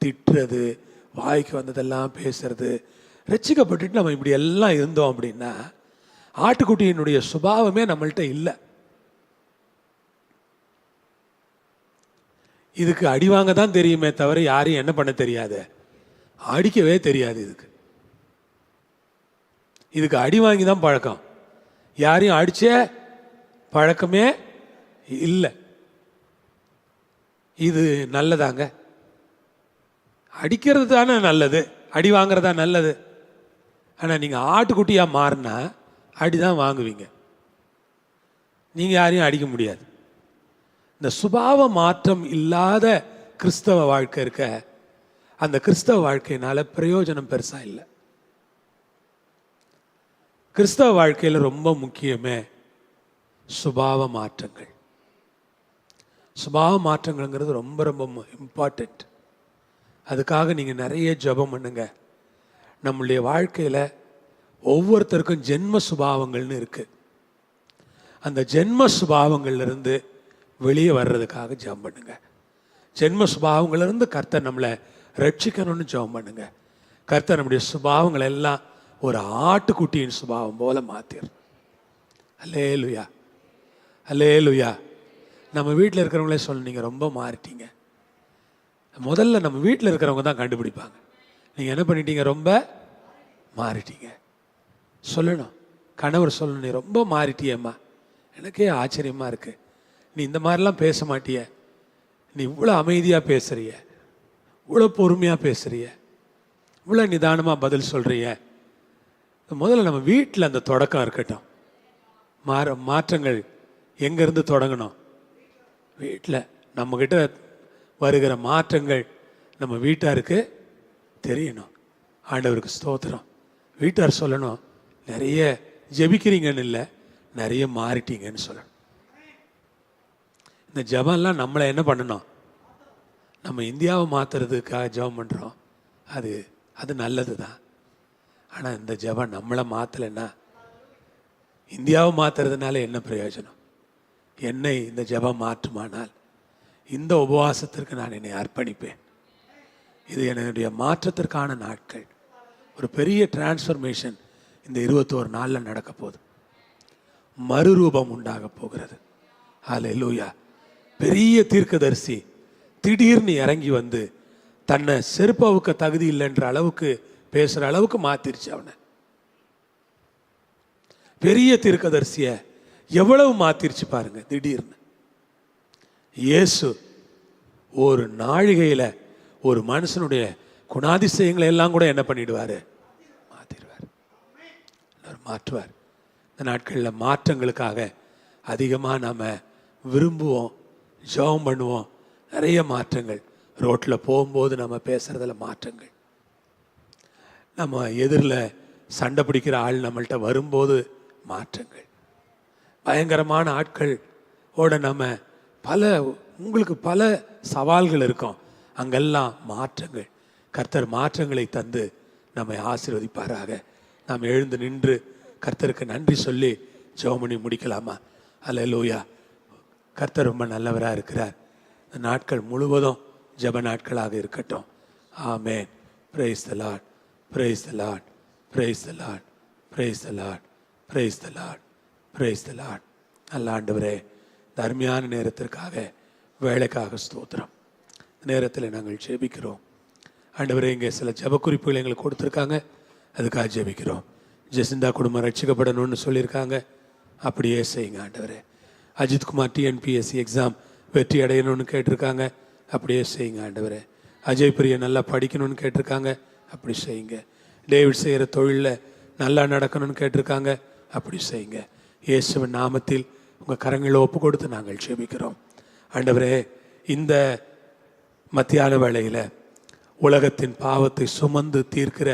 திட்டுறது, வாய்க்கு வந்ததெல்லாம் பேசுறது. ரட்சிக்கப்பட்டுட்டு நம்ம இப்படி எல்லாம் இருந்தோம் அப்படின்னா ஆட்டுக்குட்டியினுடைய சுபாவமே நம்மள்கிட்ட இல்லை. இதுக்கு அடி வாங்க தான் தெரியுமே தவிர யாரையும் என்ன பண்ண தெரியாது, அடிக்கவே தெரியாது. இதுக்கு அடி வாங்கி தான் பழக்கம், யாரையும் அடிச்ச பழக்கமே இல்லை. இது நல்லதாங்க? அடிக்கிறது தானே நல்லது, அடி வாங்குறதா நல்லது. ஆனால் நீங்கள் ஆட்டுக்குட்டியாக மாறினா அடிதான் வாங்குவீங்க, நீங்கள் யாரையும் அடிக்க முடியாது. இந்த சுபாவ மாற்றம் இல்லாத கிறிஸ்தவ வாழ்க்கை இருக்க, அந்த கிறிஸ்தவ வாழ்க்கையினால பிரயோஜனம் பெருசா இல்லை. கிறிஸ்தவ வாழ்க்கையில் ரொம்ப முக்கியமே சுபாவ மாற்றங்கள். சுபாவ மாற்றங்கள்ங்கிறது ரொம்ப ரொம்ப இம்பார்ட்டண்ட். அதுக்காக நீங்கள் நிறைய ஜெபம் பண்ணுங்க. நம்மளுடைய வாழ்க்கையில் ஒவ்வொருத்தருக்கும் ஜென்ம சுபாவங்கள்னு இருக்கு. அந்த ஜென்ம சுபாவங்கள்லேருந்து வெளியே வர்றதுக்காக ஜெபம் பண்ணுங்க. ஜென்ம சுபாவங்கள்லேருந்து கர்த்தர் நம்மளை ரட்சிக்கணும்னு ஜெபம் பண்ணுங்க. கர்த்தர் நம்முடைய சுபாவங்கள் எல்லாம் ஒரு ஆட்டுக்குட்டியின் சுபாவம் போல மாற்றிடும். அல்லேலூயா, அல்லேலூயா. நம்ம வீட்டில் இருக்கிறவங்களே சொல்ல, நீங்கள் ரொம்ப மாறிட்டீங்க. முதல்ல நம்ம வீட்டில் இருக்கிறவங்க தான் கண்டுபிடிப்பாங்க, நீங்கள் என்ன பண்ணிட்டீங்க, ரொம்ப மாறிட்டீங்க. சொல்லணும், கணவர் சொல்லணும், நீ ரொம்ப மாறிட்டியம்மா, எனக்கே ஆச்சரியமாக இருக்கு, நீ இந்த மாதிரிலாம் பேச மாட்டிய, நீ இவ்வளோ அமைதியாக பேசுறிய, இவ்வளோ பொறுமையாக பேசுறிய, இவ்வளோ நிதானமாக பதில் சொல்கிறிய. முதல்ல நம்ம வீட்டில் அந்த தொடக்கம் இருக்கட்டும். மாற்றங்கள் எங்கேருந்து தொடங்கணும்? வீட்டில். நம்மக்கிட்ட வருகிற மாற்றங்கள் நம்ம வீட்டாருக்கு தெரியணும். ஆண்டவருக்கு ஸ்தோத்திரம். வீட்டார் சொல்லணும், நிறைய ஜெபிக்கிறீங்கன்னு இல்லை, நிறைய மாறிட்டீங்கன்னு சொல்லணும். இந்த ஜெபம்லாம் நம்மளை என்ன பண்ணணும்? நம்ம இந்தியாவை மாற்றுறதுக்காக ஜெபம் பண்ணுறோம், அது நல்லது தான். ஆனால் இந்த ஜெபம் நம்மளை மாற்றலைன்னா இந்தியாவை மாற்றுறதுனால என்ன பிரயோஜனம்? என்னை இந்த ஜெபம் மாற்றுமானால் இந்த உபவாசத்திற்கு நான் என்னை அர்ப்பணிப்பேன். இது என்னுடைய மாற்றத்திற்கான நாட்கள். ஒரு பெரிய டிரான்ஸ்ஃபர்மேஷன் இந்த 21 நாளில் நடக்க போகுது. மறுரூபம் உண்டாக போகிறது. ஹல்லேலூயா. பெரிய தீர்க்கதரிசி திடீர்னு இறங்கி வந்து தன்னை செருப்பவுக்க தகுதி இல்லைன்ற அளவுக்கு பேசுகிற அளவுக்கு மாத்திருச்சு அவனை. பெரிய தீர்க்கதரிசிய எவ்வளவு மாத்திருச்சு பாருங்க திடீர்னு. இயேசு ஒரு நாழிகையில் ஒரு மனுஷனுடைய குணாதிசயங்களை எல்லாம் கூட என்ன பண்ணிடுவாரு? மாத்திடுவார். மாற்றுவார். இந்த நாட்களில் மாற்றங்களுக்காக அதிகமாக நாம் விரும்புவோம், ஜெபம் பண்ணுவோம். நிறைய மாற்றங்கள், ரோட்டில் போகும்போது நம்ம பேசுகிறதுல மாற்றங்கள், நம்ம எதிரில் சண்டை பிடிக்கிற ஆள் நம்மள்கிட்ட வரும்போது மாற்றங்கள், பயங்கரமான ஆட்கள் ஓட நம்ம உங்களுக்கு பல சவால்கள் இருக்கும், அங்கெல்லாம் மாற்றங்கள். கர்த்தர் மாற்றங்களை தந்து நம்மை ஆசீர்வதிப்பாராக. நாம் எழுந்து நின்று கர்த்தருக்கு நன்றி சொல்லி ஜெபம் பண்ணி முடிக்கலாமா? அல்லேலூயா. கர்த்தர் ரொம்ப நல்லவராக இருக்கிறார். இந்த நாட்கள் முழுவதும் ஜெப நாட்களாக இருக்கட்டும். Amen. Praise the Lord, praise the Lord, praise the Lord, praise the Lord, praise the Lord, praise the Lord. நல்ல ஆண்டவரே, இந்த அருமையான நேரத்திற்காக, வேலைக்காக ஸ்தோத்திரம். நேரத்தில் நாங்கள் ஜெபிக்கிறோம் ஆண்டவரே. இங்கே சில ஜெப குறிப்புகள் எங்களுக்கு கொடுத்துருக்காங்க, அதுக்காக ஜெபிக்கிறோம். ஜெசிந்தா குடும்பம் ரட்சிக்கப்படணும்னு சொல்லியிருக்காங்க, அப்படியே செய்யுங்க ஆண்டவரே. அஜித்குமார் டிஎன்பிஎஸ்சி எக்ஸாம் வெற்றி அடையணும்னு கேட்டிருக்காங்க, அப்படியே செய்யுங்க ஆண்டவரே. அஜய் பிரியா நல்லா படிக்கணும்னு கேட்டிருக்காங்க, அப்படி செய்யுங்க. டேவிட் செய்கிற தொழிலில் நல்லா நடக்கணும்னு கேட்டிருக்காங்க, அப்படி செய்யுங்க. இயேசுவின் நாமத்தில் உங்கள் கரங்களை ஒப்பு கொடுத்து நாங்கள் ஜெபிக்கிறோம் ஆண்டவரே. இந்த மத்தியான வேளையில் உலகத்தின் பாவத்தை சுமந்து தீர்க்கிற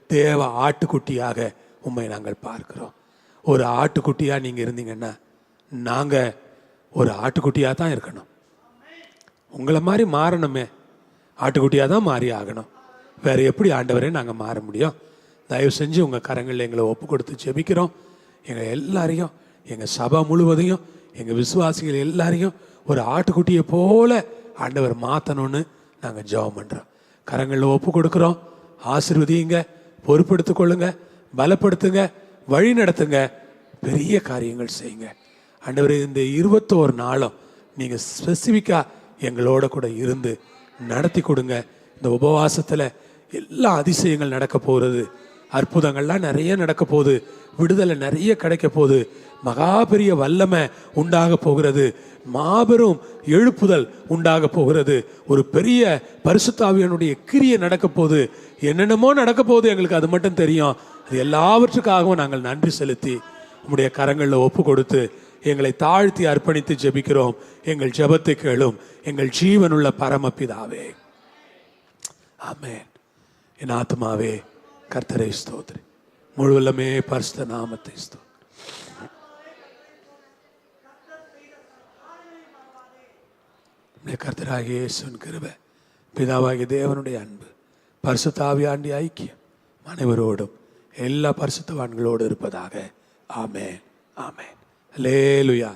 தேவ ஆட்டுக்குட்டியாக உம்மை நாங்கள் பார்க்கிறோம். ஒரு ஆட்டுக்குட்டியாக நீங்கள் இருந்தீங்கன்னா நாங்கள் ஒரு ஆட்டுக்குட்டியாக தான் இருக்கணும். உங்களை மாதிரி மாறணுமே, ஆட்டுக்குட்டியாக தான் மாறி ஆகணும். வேறு எப்படி ஆண்டவரே நாங்கள் மாற முடியும்? தயவு செஞ்சு உங்கள் கரங்களில் எங்களை ஒப்பு கொடுத்து ஜெபிக்கிறோம். எங்கள் எல்லாரையும், எங்கள் சபை முழுவதையும், எங்கள் விசுவாசிகள் எல்லாரையும் ஒரு ஆட்டுக்குட்டியை போல ஆண்டவர் மாற்றணும்னு நாங்கள் ஜெபம் பண்ணுறோம். கரங்களில் ஒப்பு கொடுக்குறோம். ஆசீர்வதியுங்க, பொறுப்படுத்திக் கொள்ளுங்க, பலப்படுத்துங்க, வழி நடத்துங்க, பெரிய காரியங்கள் செய்யுங்க ஆண்டவரே. இந்த 21 நாளும் நீங்கள் ஸ்பெசிஃபிக்காக எங்களோட கூட இருந்து நடத்தி கொடுங்க. இந்த உபவாசத்தில் எல்லா அதிசயங்கள் நடக்க போகிறது, அற்புதங்கள்லாம் நிறைய நடக்க போகுது, விடுதலை நிறைய கிடைக்க போகுது, மகா பெரிய வல்லமை உண்டாக போகிறது, மாபெரும் எழுப்புதல் உண்டாக போகிறது, ஒரு பெரிய பரிசுத்தாவியனுடைய கிரியை நடக்க போகுது, என்னென்னமோ நடக்க போகுது. எங்களுக்கு அது மட்டும் தெரியும். அது எல்லாவற்றுக்காகவும் நாங்கள் நன்றி செலுத்தி உம்முடைய கரங்களில் ஒப்பு கொடுத்து எங்களை தாழ்த்தி அர்ப்பணித்து ஜெபிக்கிறோம். எங்கள் ஜெபத்தை கேளும் எங்கள் ஜீவனுள்ள பரமபிதாவே. ஆமென். என் ஆத்மாவே கர்த்தரை ஸ்தோத்திரி, முழுவதுமே பரிசுத்த நாமத்தை ஸ்தோத்திரி. கர்த்தராகிய இயேசுவின் கிருபை, பிதாவாகிய தேவனுடைய அன்பு, பரிசுத்த ஆவியானுடைய ஐக்கியம் அனைவரோடும் எல்லா பரிசுத்தவான்களோடு இருப்பதாக. ஆமென், ஆமென். அல்லேலூயா.